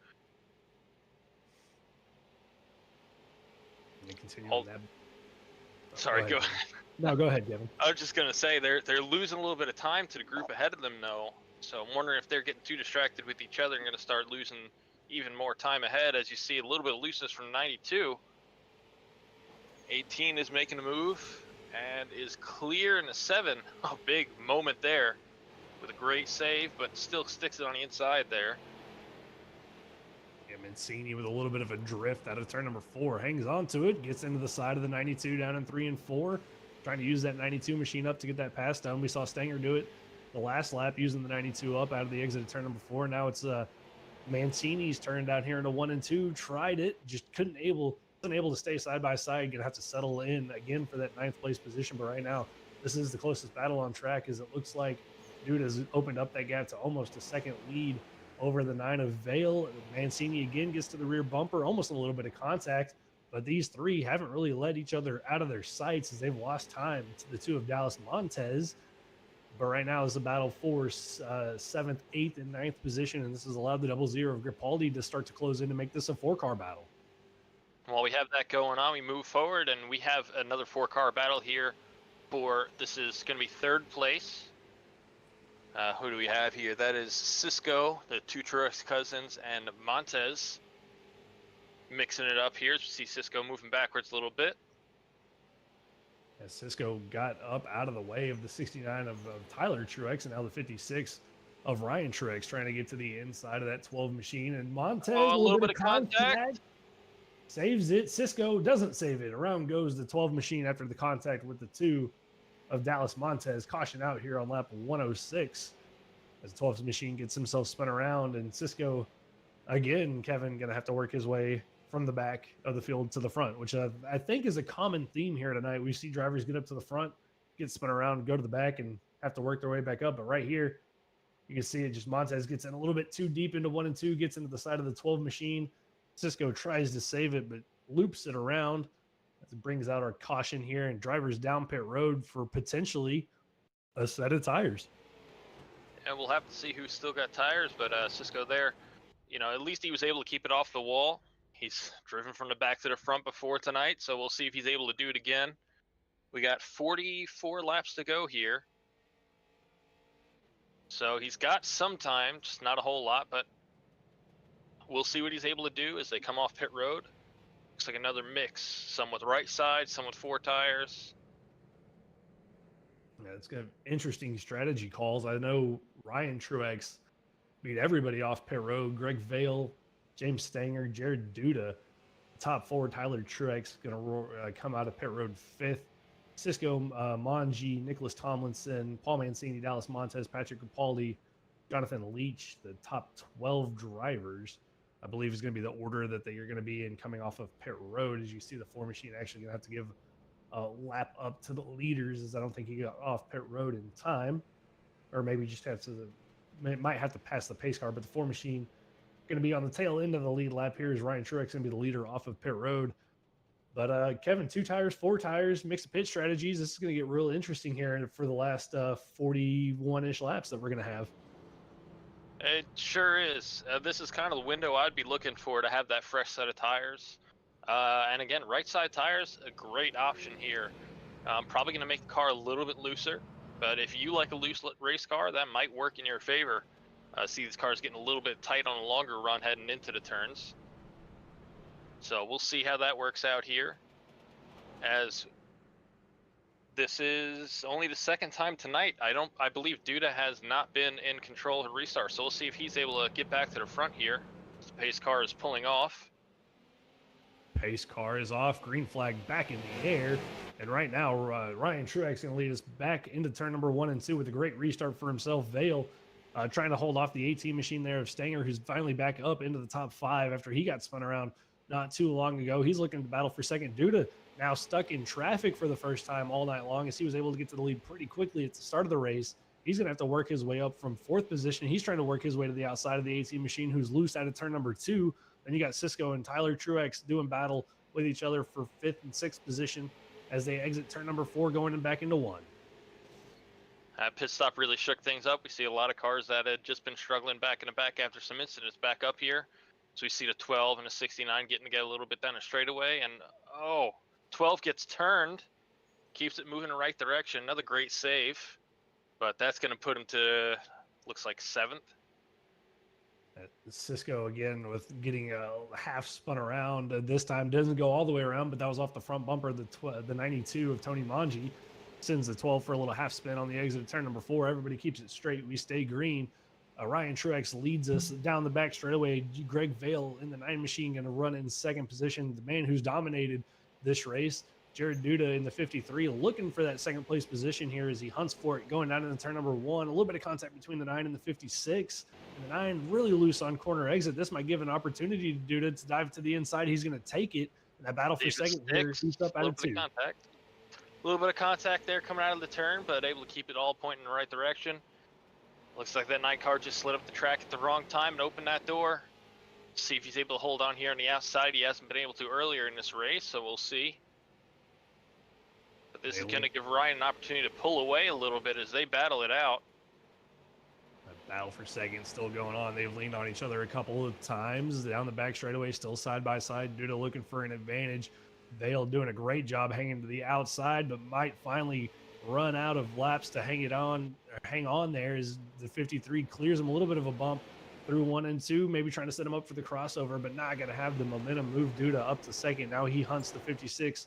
Speaker 2: Sorry, go ahead.
Speaker 1: No, go ahead, Kevin.
Speaker 2: I was just gonna say they're losing a little bit of time to the group ahead of them, though. So I'm wondering if they're getting too distracted with each other and going to start losing even more time ahead. As you see, a little bit of looseness from 92. 18 is making a move and is clear in the 7. A big moment there with a great save, but still sticks it on the inside there.
Speaker 1: Yeah, Mancini with a little bit of a drift out of turn number 4, hangs on to it, gets into the side of the 92 down in 3 and 4, trying to use that 92 machine up to get that pass done. We saw Stanger do it the last lap using the 92 up out of the exit of turn number 4. Now it's Mancini's turn down here into 1 and 2. Tried it, just wasn't able to stay side by side. Gonna have to settle in again for that 9th place position. But right now, this is the closest battle on track, as it looks like Dude has opened up that gap to almost a second lead over the 9 of Vale. Mancini again gets to the rear bumper, almost a little bit of contact. But these 3 haven't really let each other out of their sights as they've lost time to the 2 of Dallas Montez. But right now is a battle for 7th, 8th, and 9th position, and this has allowed the 00 of Gripaldi to start to close in to make this a 4-car battle.
Speaker 2: While we have that going on, we move forward, and we have another 4-car battle here. This is going to be 3rd place. Who do we have here? That is Cisco, the 2 Truex cousins, and Montez mixing it up here. As we see Cisco moving backwards a little bit.
Speaker 1: As Cisco got up out of the way of the 69 of Tyler Truex, and now the 56 of Ryan Truex, trying to get to the inside of that 12 machine. And Montez,
Speaker 2: a little bit of contact.
Speaker 1: Saves it. Cisco doesn't save it. Around goes the 12 machine after the contact with the 2 of Dallas Montez. Caution out here on lap 106 as the 12 machine gets himself spun around. And Cisco, again, Kevin, going to have to work his way from the back of the field to the front, which I think is a common theme here tonight. We see drivers get up to the front, get spun around, go to the back, and have to work their way back up. But right here, you can see it just Montez gets in a little bit too deep into 1 and 2, gets into the side of the 12 machine. Cisco tries to save it, but loops it around. It brings out our caution here, and drivers down pit road for potentially a set of tires.
Speaker 2: And we'll have to see who's still got tires, but Cisco there, at least he was able to keep it off the wall. He's driven from the back to the front before tonight, so we'll see if he's able to do it again. We got 44 laps to go here. So he's got some time, just not a whole lot, but we'll see what he's able to do as they come off pit road. Looks like another mix, some with right side, some with 4 tires.
Speaker 1: Yeah, it's got interesting strategy calls. I know Ryan Truex beat everybody off pit road. Greg Vale, James Stanger, Jared Duda, top 4. Tyler Truex going to come out of pit road 5th. Cisco Manji, Nicholas Tomlinson, Paul Mancini, Dallas Montez, Patrick Capaldi, Jonathan Leach, the top 12 drivers, I believe is going to be the order that they are going to be in coming off of pit road. As you see, the 4 machine actually going to have to give a lap up to the leaders, as I don't think he got off pit road in time, or maybe just might have to pass the pace car. But the 4 machine going to be on the tail end of the lead lap here, as Ryan Truex going to be the leader off of pit road. But Kevin, 2 tires, 4 tires, mix of pit strategies. This is going to get real interesting here for the last 41-ish laps that we're going to have.
Speaker 2: It sure is. This is kind of the window I'd be looking for to have that fresh set of tires. And again, right side tires, a great option here. Probably going to make the car a little bit looser, but if you like a loose race car, that might work in your favor. See these cars getting a little bit tight on a longer run heading into the turns. So we'll see how that works out here, as this is only the 2nd time tonight. I believe Duda has not been in control of restart, so we'll see if he's able to get back to the front here. The pace car is pulling off.
Speaker 1: Pace car is off, green flag back in the air, and right now Ryan Truex going to lead us back into turn number 1 and 2 with a great restart for himself. Vale trying to hold off the 18 machine there of Stanger, who's finally back up into the top 5 after he got spun around not too long ago. He's looking to battle for second. Duda now stuck in traffic for the first time all night long, as he was able to get to the lead pretty quickly at the start of the race. He's going to have to work his way up from 4th position. He's trying to work his way to the outside of the 18 machine, who's loose out of turn number 2. Then you got Cisco and Tyler Truex doing battle with each other for 5th and 6th position as they exit turn number 4, going back into 1.
Speaker 2: That pit stop really shook things up. We see a lot of cars that had just been struggling back in the back after some incidents back up here. So we see the 12 and the 69 getting to get a little bit down the straightaway. And, 12 gets turned, keeps it moving in the right direction. Another great save. But that's going to put him to, looks like 7th.
Speaker 1: Cisco again with getting a half spun around. This time doesn't go all the way around, but that was off the front bumper. The 92 of Tony Manji sends the 12 for a little half spin on the exit of turn number 4. Everybody keeps it straight. We stay green. Ryan Truex leads us down the back straightaway. Greg Vale in the 9 machine going to run in 2nd position. The man who's dominated this race, Jared Duda in the 53, looking for that 2nd place position here as he hunts for it, going down into turn number 1. A little bit of contact between the 9 and the 56. And the 9 really loose on corner exit. This might give an opportunity to Duda to dive to the inside. He's going to take it. And that battle for second here, he's up out of 2.
Speaker 2: A little bit of contact there coming out of the turn, but able to keep it all pointing in the right direction. Looks like that 9 car just slid up the track at the wrong time and opened that door. See if he's able to hold on here on the outside. He hasn't been able to earlier in this race, so we'll see. But this is going to give Ryan an opportunity to pull away a little bit as they battle it out.
Speaker 1: That battle for second still going on. They've leaned on each other a couple of times down the back straightaway, still side by side. Duda looking for an advantage. Vale doing a great job hanging to the outside, but might finally run out of laps to hang on there as the 53 clears him a little bit of a bump through 1 and 2, maybe trying to set him up for the crossover, but not going to have the momentum move Duda up to second. Now he hunts the 56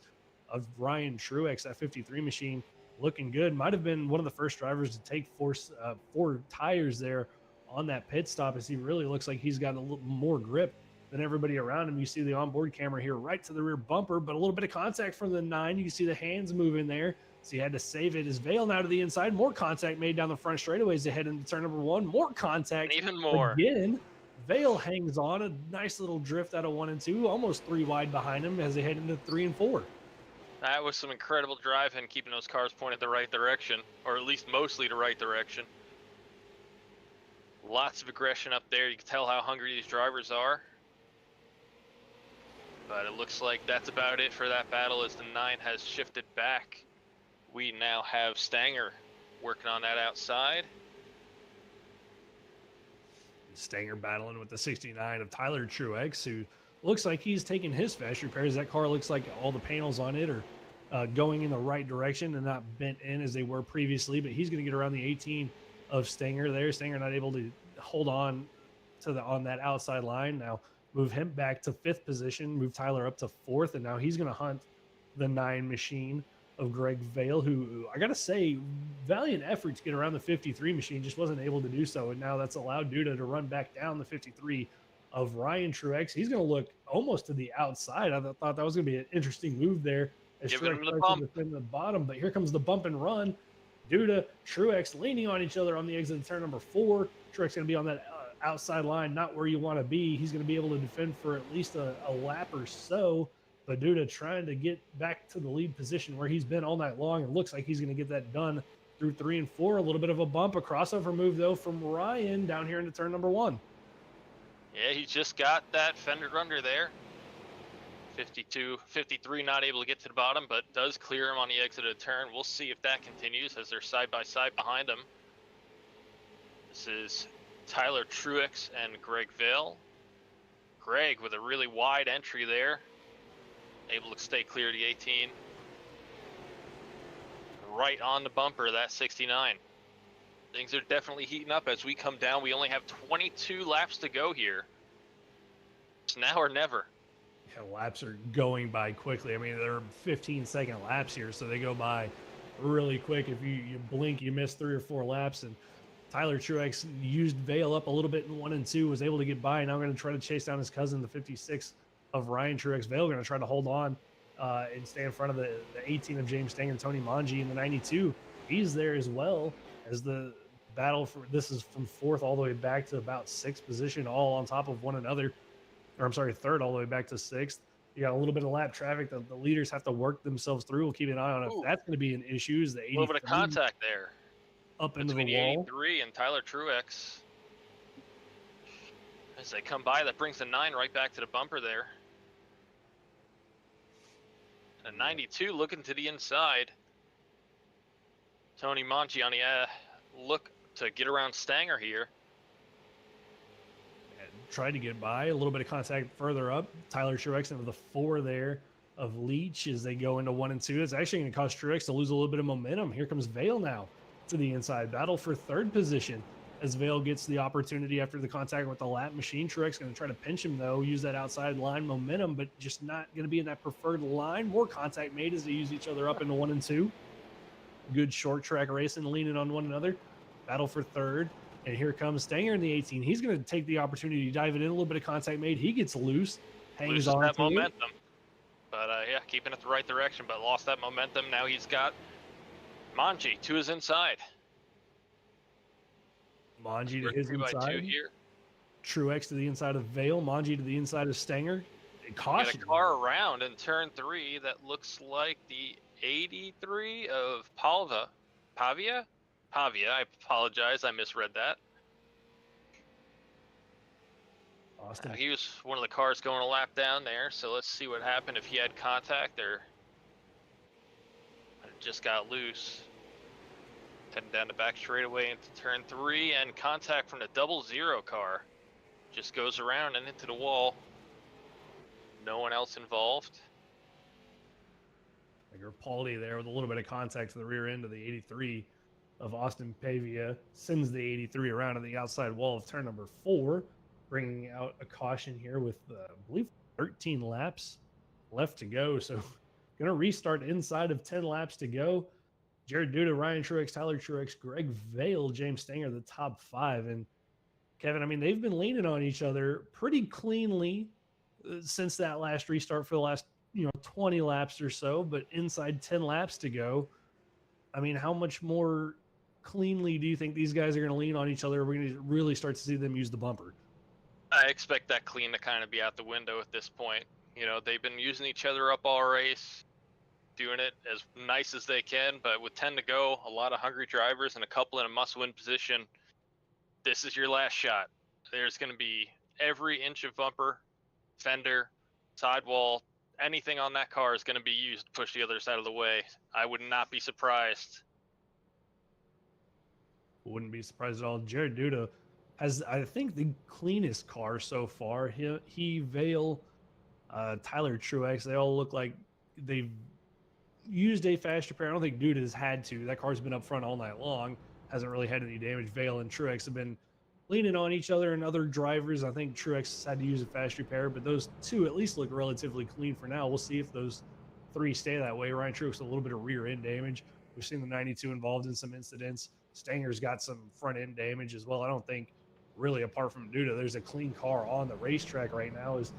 Speaker 1: of Ryan Truex. That 53 machine looking good. Might have been one of the first drivers to take 4 tires there on that pit stop, as he really looks like he's got a little more grip than everybody around him. You see the onboard camera here right to the rear bumper, but a little bit of contact from the 9. You can see the hands move in there. So he had to save it. As Vale now to the inside, more contact made down the front straightaways to head into turn number 1. More contact.
Speaker 2: And even more.
Speaker 1: Again, Vale hangs on. A nice little drift out of 1 and 2, almost 3 wide behind him as they head into 3 and 4.
Speaker 2: That was some incredible drive and keeping those cars pointed the right direction, or at least mostly the right direction. Lots of aggression up there. You can tell how hungry these drivers are. But it looks like that's about it for that battle as the 9 has shifted back. We now have Stanger working on that outside.
Speaker 1: Stanger battling with the 69 of Tyler Truex, who looks like he's taking his fast repairs. That car looks like all the panels on it are going in the right direction and not bent in as they were previously, but he's going to get around the 18 of Stanger there. Stanger not able to hold on to on that outside line. Now move him back to 5th position, move Tyler up to 4th, and now he's going to hunt the 9 machine of Greg Vale, who I got to say, valiant effort to get around the 53 machine, just wasn't able to do so. And now that's allowed Duda to run back down the 53 of Ryan Truex. He's going to look almost to the outside. I thought that was going to be an interesting move there. As
Speaker 2: Giving him the
Speaker 1: Truex
Speaker 2: bump.
Speaker 1: defend the bottom, but here comes the bump and run. Duda, Truex leaning on each other on the exit of turn number 4. Truex going to be on that outside line, not where you want to be. He's going to be able to defend for at least a lap or so. But Duda trying to get back to the lead position where he's been all night long. It looks like he's going to get that done through 3 and 4. A little bit of a bump, a crossover move, though, from Ryan down here into turn number 1.
Speaker 2: Yeah, he just got that fender under there. 53 not able to get to the bottom, but does clear him on the exit of the turn. We'll see if that continues as they're side by side behind him. This is Tyler Truex and Greg Vale. Greg with a really wide entry there. Able to stay clear of the 18. Right on the bumper, that 69. Things are definitely heating up as we come down. We only have 22 laps to go here. It's now or never.
Speaker 1: Yeah, laps are going by quickly. I mean, they're 15-second laps here, so they go by really quick. If you blink, you miss 3 or 4 laps. And Tyler Truex used Vale up a little bit in 1 and 2, was able to get by. Now going to try to chase down his cousin, the 56 of Ryan Truex. Vale going to try to hold on and stay in front of the 18 of James Stanger and Tony Manji in the 92. He's there as well as the battle for this is from fourth all the way back to about sixth position, all on top of one another. Or I'm sorry, third all the way back to sixth. You got a little bit of lap traffic that the leaders have to work themselves through. We'll keep an eye on if
Speaker 2: Ooh,
Speaker 1: that's going to be an issue. Is the
Speaker 2: a little bit of
Speaker 1: 83
Speaker 2: contact there
Speaker 1: up into the
Speaker 2: between the
Speaker 1: wall?
Speaker 2: 83 and Tyler Truex. As they come by, that brings the 9 right back to the bumper there. And 92 looking to the inside. Tony Monchi on the look to get around Stanger here.
Speaker 1: And tried to get by. A little bit of contact further up. Tyler Truex into the 4 there of Leach as they go into 1 and 2. It's actually going to cause Truex to lose a little bit of momentum. Here comes Vale now to the inside. Battle for third position as Vale gets the opportunity after the contact with the lap machine. Truex going to try to pinch him, though, use that outside line momentum, but just not going to be in that preferred line. More contact made as they use each other up into 1 and 2. Good short track racing, leaning on one another. Battle for third. And here comes Stanger in the 18. He's going to take the opportunity to dive it in. A little bit of contact made. He gets loose. Hangs
Speaker 2: Loses
Speaker 1: on
Speaker 2: that
Speaker 1: to it.
Speaker 2: momentum. But yeah, keeping it the right direction, but lost that momentum. Now he's got Manji to his inside.
Speaker 1: Manji to
Speaker 2: We're
Speaker 1: his
Speaker 2: 3 by 2
Speaker 1: inside.
Speaker 2: here.
Speaker 1: Truex to the inside of Vale. Manji to the inside of Stanger.
Speaker 2: Got
Speaker 1: Caution.
Speaker 2: a car around in turn 3 that looks like the 83 of Pavia? I apologize, I misread that.
Speaker 1: Austin.
Speaker 2: He was one of the cars going a lap down there, so let's see what happened if he had contact or just got loose. Heading down the back straightaway into turn 3, and contact from the 00 car. Just goes around and into the wall. No one else involved.
Speaker 1: Like Rapaldi there with a little bit of contact to the rear end of the 83 of Austin Pavia. Sends the 83 around to the outside wall of turn number 4, bringing out a caution here with, I believe, 13 laps left to go. So going to restart inside of 10 laps to go. Jared Duda, Ryan Truex, Tyler Truex, Greg Vale, James Stanger, the top 5. And Kevin, I mean, they've been leaning on each other pretty cleanly since that last restart for the last 20 laps or so, but inside 10 laps to go. I mean, how much more cleanly do you think these guys are going to lean on each other? We're going to really start to see them use the bumper.
Speaker 2: I expect that clean to kind of be out the window at this point. You know, they've been using each other up all race, doing it as nice as they can, but with 10 to go, a lot of hungry drivers and a couple in a must-win position. This is your last shot. There's going to be every inch of bumper, fender, sidewall, anything on that car is going to be used to push the other side of the way. I would not be surprised.
Speaker 1: Wouldn't be surprised at all. Jared Duda has, I think, the cleanest car so far. He Vale, Tyler Truex, they all look like they've used a fast repair. I don't think Duda has had to. That car's been up front all night long. Hasn't really had any damage. Vale and Truex have been leaning on each other and other drivers. I think Truex had to use a fast repair, but those two at least look relatively clean for now. We'll see if those 3 stay that way. Ryan Truex, a little bit of rear end damage. We've seen the 92 involved in some incidents. Stanger's got some front end damage as well. I don't think really, apart from Duda, there's a clean car on the racetrack right now as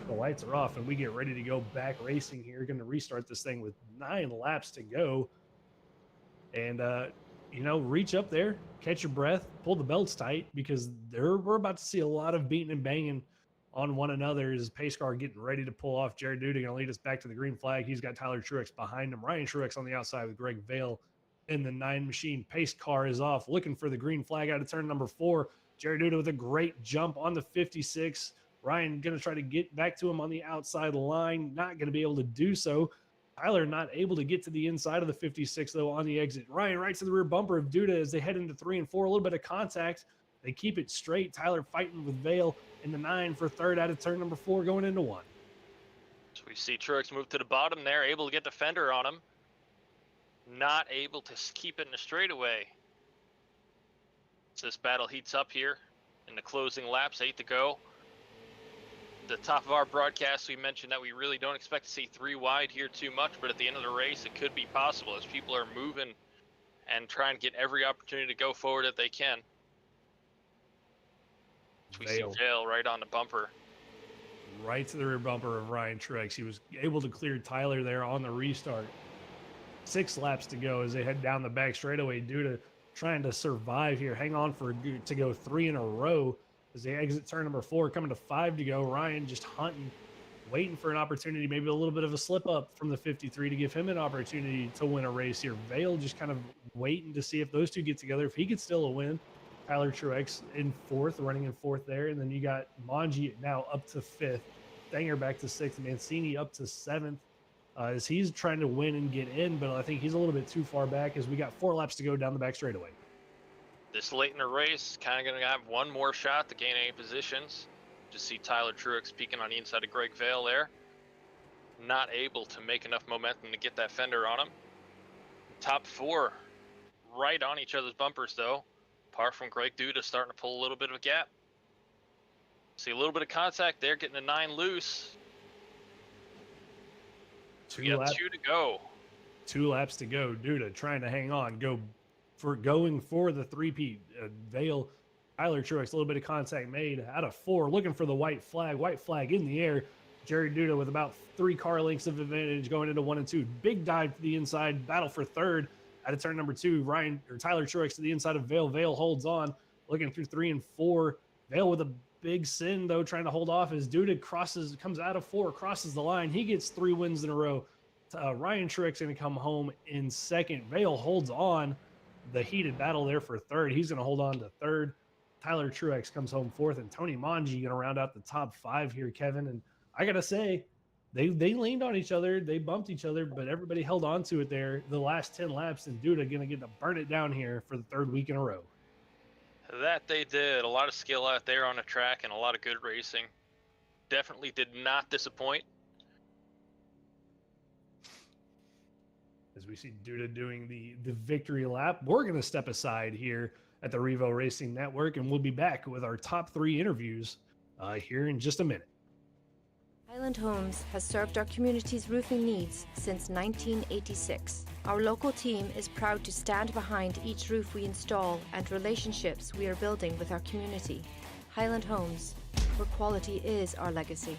Speaker 1: the lights are off and we get ready to go back racing here. Going to restart this thing with 9 laps to go. And, reach up there, catch your breath, pull the belts tight because we're about to see a lot of beating and banging on one another as pace car getting ready to pull off. Jared Duda going to lead us back to the green flag. He's got Tyler Truex behind him. Ryan Truex on the outside with Greg Vale in the 9 machine. Pace car is off, looking for the green flag out of turn number 4. Jared Duda with a great jump on the 56. Ryan going to try to get back to him on the outside line. Not going to be able to do so. Tyler not able to get to the inside of the 56, though, on the exit. Ryan right to the rear bumper of Duda as they head into 3 and 4. A little bit of contact. They keep it straight. Tyler fighting with Vale in the 9 for third out of turn number 4 going into 1.
Speaker 2: So we see Truex move to the bottom there, able to get the fender on him. Not able to keep it in the straightaway. So this battle heats up here in the closing laps, 8 to go. The top of our broadcast, we mentioned that we really don't expect to see 3 wide here too much, but at the end of the race, it could be possible as people are moving and trying to get every opportunity to go forward that they can. So we see Vale right on the bumper.
Speaker 1: Right to the rear bumper of Ryan Truex. He was able to clear Tyler there on the restart. 6 laps to go as they head down the back straightaway. Duda trying to survive here, hang on to go 3 in a row as they exit turn number 4, coming to 5 to go. Ryan just hunting, waiting for an opportunity, maybe a little bit of a slip up from the 53 to give him an opportunity to win a race here. Vale just kind of waiting to see if those two get together, if he could still win. Tyler Truex in 4th, running in 4th there. And then you got Manji now up to 5th, Stanger back to 6th, Mancini up to 7th. As he's trying to win and get in, but I think he's a little bit too far back as we got 4 laps to go down the back straightaway.
Speaker 2: This late in the race, kind of going to have one more shot to gain any positions. Just see Tyler Truex peeking on the inside of Greg Vale there. Not able to make enough momentum to get that fender on him. Top 4 right on each other's bumpers though. Apart from Greg Duda starting to pull a little bit of a gap. See a little bit of contact there, getting a 9 loose. We got 2 to go.
Speaker 1: 2 laps to go. Duda trying to hang on, going for the three-peat. Vale, Tyler Truex, a little bit of contact made out of 4, looking for the white flag in the air. Jerry Duda with about 3 car lengths of advantage going into 1 and 2. Big dive to the inside, battle for 3rd out of turn number 2. Tyler Truex to the inside of Vale. Vale holds on, looking through 3 and 4. Vale with a big sin though, trying to hold off as Duda comes out of 4, crosses the line. He gets 3 wins in a row. Ryan Truex going to come home in 2nd. Vale holds on. The heated battle there for 3rd. He's going to hold on to 3rd. Tyler Truex comes home 4th, and Tony Manji going to round out the top 5 here, Kevin. And I got to say, they leaned on each other. They bumped each other, but everybody held on to it there the last 10 laps, and Duda going to get to burn it down here for the 3rd week in a row.
Speaker 2: That they did. A lot of skill out there on the track and a lot of good racing. Definitely did not disappoint.
Speaker 1: As we see Duda doing the victory lap, we're going to step aside here at the Revo Racing Network, and we'll be back with our top 3 interviews here in just a minute.
Speaker 3: Highland Homes has served our community's roofing needs since 1986. Our local team is proud to stand behind each roof we install and relationships we are building with our community. Highland Homes, where quality is our legacy.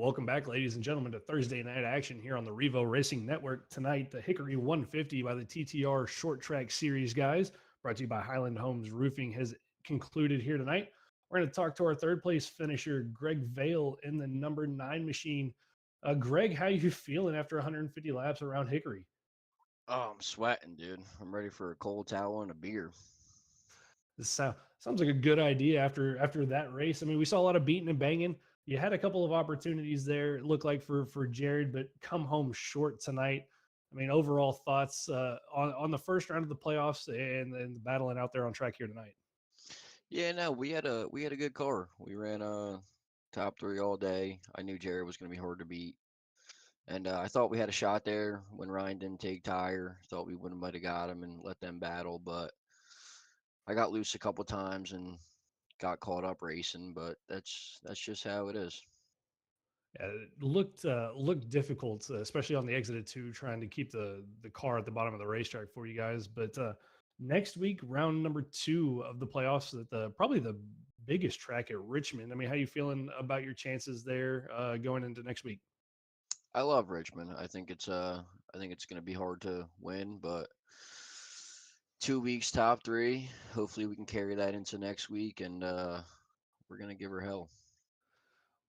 Speaker 1: welcome back, ladies and gentlemen, to Thursday night action here on the Revo Racing Network. Tonight, the Hickory 150 by the TTR Short Track Series guys, brought to you by Highland Homes Roofing, has concluded here tonight. We're going to talk to our third place finisher, Greg Vale, in the number 9 machine. Greg, how you feeling after 150 laps around Hickory?
Speaker 4: Oh, I'm sweating, dude. I'm ready for a cold towel and a beer.
Speaker 1: This sounds like a good idea after that race. I mean, we saw a lot of beating and banging. You had a couple of opportunities there, it looked like for Jared, but come home short tonight. I mean, overall thoughts on the first round of the playoffs and the battling out there on track here tonight.
Speaker 4: Yeah, no, we had a good car. We ran top 3 all day. I knew Jared was going to be hard to beat, and I thought we had a shot there when Ryan didn't take tire. Thought we would have might have got him and let them battle, but I got loose a couple times and got caught up racing. But that's just how it is.
Speaker 1: Yeah, it looked difficult, especially on the exit of 2, trying to keep the car at the bottom of the racetrack for you guys. But next week, round number 2 of the playoffs at probably the biggest track at Richmond. I mean, how you feeling about your chances there going into next week?
Speaker 4: I love Richmond. I think it's going to be hard to win, but 2 weeks top 3. Hopefully, we can carry that into next week, and we're going to give her hell.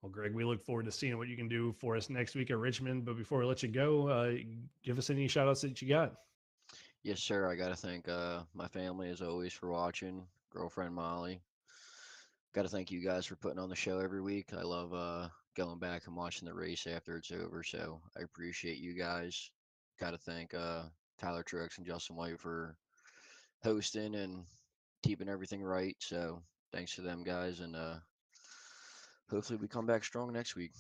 Speaker 1: Well, Greg, we look forward to seeing what you can do for us next week at Richmond. But before we let you go, give us any shout outs that you got.
Speaker 4: Yes, sir. I got to thank my family as always for watching. Girlfriend Molly. Got to thank you guys for putting on the show every week. I love going back and watching the race after it's over. So I appreciate you guys. Got to thank Tyler Truex and Justin White for hosting and keeping everything right. So thanks to them guys, and hopefully we come back strong next week.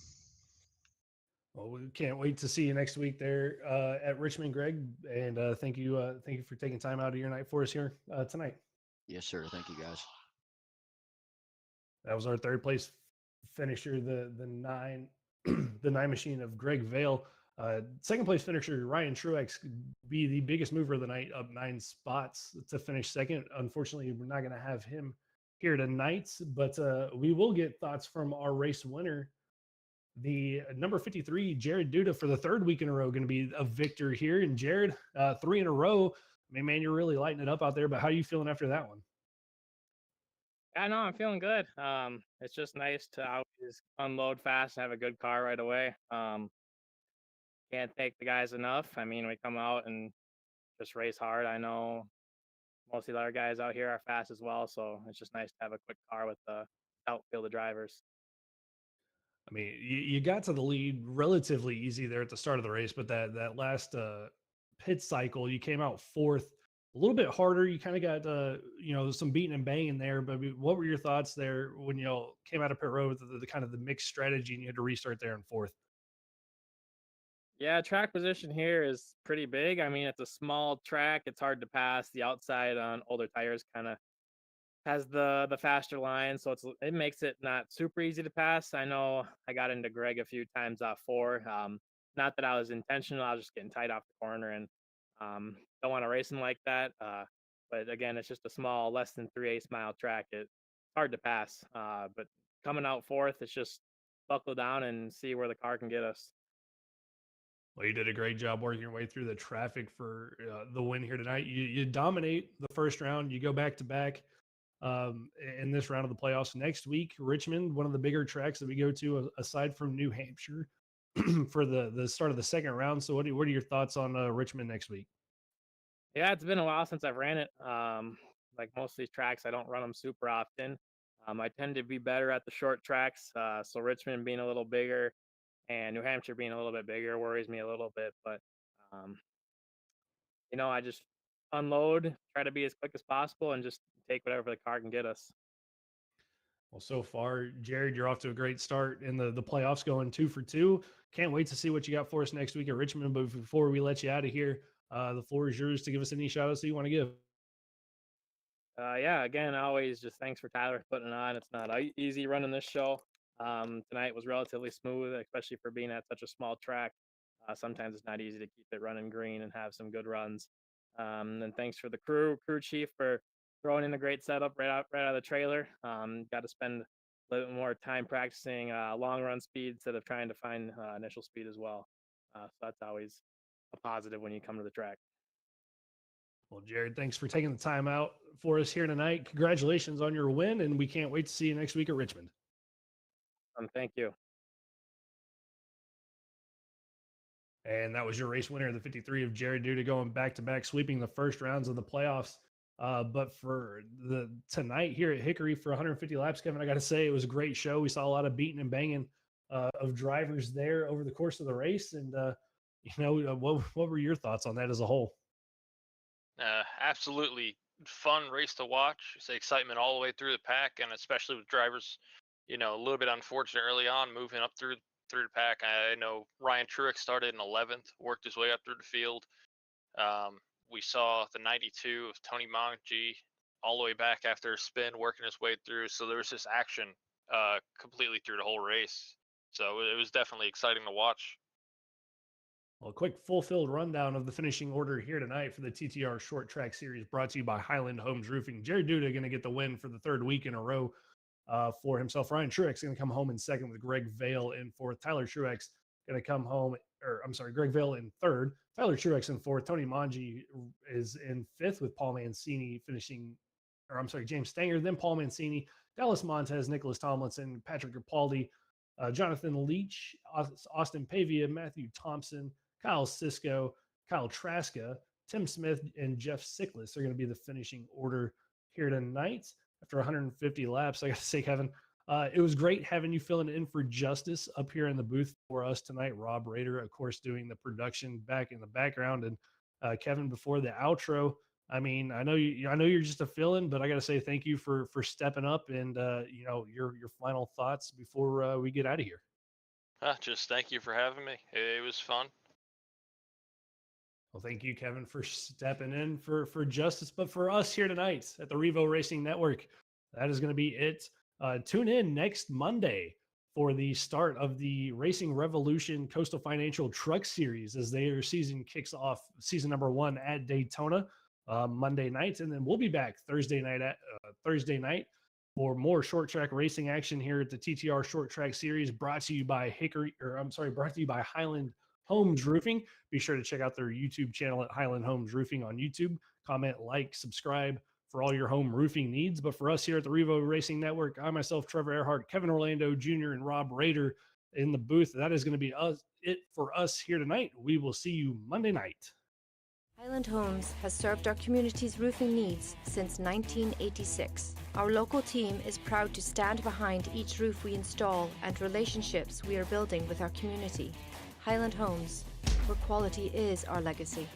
Speaker 1: Well, we can't wait to see you next week there at Richmond, Greg. And thank you for taking time out of your night for us here tonight.
Speaker 4: Yes, sir. Thank you guys.
Speaker 1: That was our third place finisher, the 9 the 9 machine of Greg Vale. Second place finisher Ryan Truex could be the biggest mover of the night, up 9 spots to finish second. Unfortunately, we're not going to have him here tonight, but we will get thoughts from our race winner, the number 53 Jared Duda, for the third week in a row, going to be a victor here. And Jared, 3 in a row. I mean, man, you're really lighting it up out there. But how are you feeling after that one?
Speaker 5: Yeah, no, I'm feeling good. It's just nice to always unload fast and have a good car right away. Can't thank the guys enough. I mean, we come out and just race hard. I know most of the other guys out here are fast as well, so it's just nice to have a quick car with the outfield of drivers.
Speaker 1: I mean, you got to the lead relatively easy there at the start of the race, but that last pit cycle, you came out fourth, a little bit harder. You kind of got some beating and banging there. But what were your thoughts there when came out of pit road with the kind of the mixed strategy and you had to restart there in fourth?
Speaker 5: Yeah, track position here is pretty big. I mean, it's a small track. It's hard to pass. The outside on older tires kind of has the faster line, so it makes it not super easy to pass. I know I got into Greg a few times off 4. Not that I was intentional. I was just getting tight off the corner and don't want to race him like that. But again, it's just a small, less than 3/8 mile track. It's hard to pass. But coming out fourth, it's just buckle down and see where the car can get us.
Speaker 1: Well, you did a great job working your way through the traffic for the win here tonight. You dominate the first round. You go back to back in this round of the playoffs. Next week, Richmond, one of the bigger tracks that we go to aside from New Hampshire for the start of the second round. So what are your thoughts on Richmond next week?
Speaker 5: Yeah, it's been a while since I've ran it. Like most of these tracks, I don't run them super often. I tend to be better at the short tracks. So Richmond being a little bigger and New Hampshire being a little bit bigger worries me a little bit. But um, I just unload, try to be as quick as possible, and just take whatever the car can get us.
Speaker 1: Well, so far, Jared, you're off to a great start in the playoffs, going 2 for 2. Can't wait to see what you got for us next week at Richmond. But before we let you out of here, the floor is yours to give us any shout outs that you want to give.
Speaker 5: Yeah, again, always just thanks for Tyler for putting it on. It's not easy running this show. Tonight was relatively smooth, especially for being at such a small track. Sometimes it's not easy to keep it running green and have some good runs. And thanks for the crew chief for throwing in a great setup right out of the trailer. Got to spend a little bit more time practicing long run speed instead of trying to find initial speed as well. So that's always a positive when you come to the track.
Speaker 1: Well, Jared, thanks for taking the time out for us here tonight. Congratulations on your win, and we can't wait to see you next week at Richmond.
Speaker 5: Thank you.
Speaker 1: And that was your race winner, the 53 of Jared Duda, going back-to-back, sweeping the first rounds of the playoffs. But for the tonight here at Hickory for 150 laps, Kevin, I got to say it was a great show. We saw a lot of beating and banging of drivers there over the course of the race. And, what were your thoughts on that as a whole?
Speaker 2: Absolutely fun race to watch. It's excitement all the way through the pack, and especially with drivers, a little bit unfortunate early on, moving up through the pack. I know Ryan Truex started in 11th, worked his way up through the field. We saw the 92 of Tony Manji all the way back after a spin, working his way through. So there was this action completely through the whole race. So it was definitely exciting to watch.
Speaker 1: Well, a quick full-filled rundown of the finishing order here tonight for the TTR Short Track Series, brought to you by Highland Homes Roofing. Jared Duda going to get the win for the third week in a row for himself. Ryan Truex going to come home in second with Greg Vale in fourth. Tyler Truex going to come home, Greg Vale in third. Tyler Truex in fourth. Tony Manji is in fifth with Paul Mancini James Stanger, then Paul Mancini, Dallas Montez, Nicholas Tomlinson, Patrick Capaldi, Jonathan Leach, Austin Pavia, Matthew Thompson, Kyle Sisko, Kyle Traska, Tim Smith, and Jeff Sickless are going to be the finishing order here tonight after 150 laps. I got to say, Kevin, it was great having you filling in for Justice up here in the booth for us tonight. Rob Rader, of course, doing the production back in the background. And Kevin, before the outro, I mean, I know you're just a fill-in, but I got to say thank you for stepping up and your final thoughts before we get out of here.
Speaker 2: Just thank you for having me. It was fun.
Speaker 1: Well, thank you, Kevin, for stepping in for Justice. But for us here tonight at the Revo Racing Network, that is going to be it. Tune in next Monday for the start of the Racing Revolution Coastal Financial Truck Series as their season kicks off, season number 1 at Daytona Monday night. And then we'll be back Thursday night for more short track racing action here at the TTR Short Track Series, brought to you by Highland Homes Roofing. Be sure to check out their YouTube channel at Highland Homes Roofing on YouTube. Comment, like, subscribe for all your home roofing needs. But for us here at the Revo Racing Network, I myself, Trevor Earhart, Kevin Orlando Jr., and Rob Rader in the booth. That is going to be it for us here tonight. We will see you Monday night.
Speaker 3: Highland Homes has served our community's roofing needs since 1986. Our local team is proud to stand behind each roof we install and relationships we are building with our community. Highland Homes, where quality is our legacy.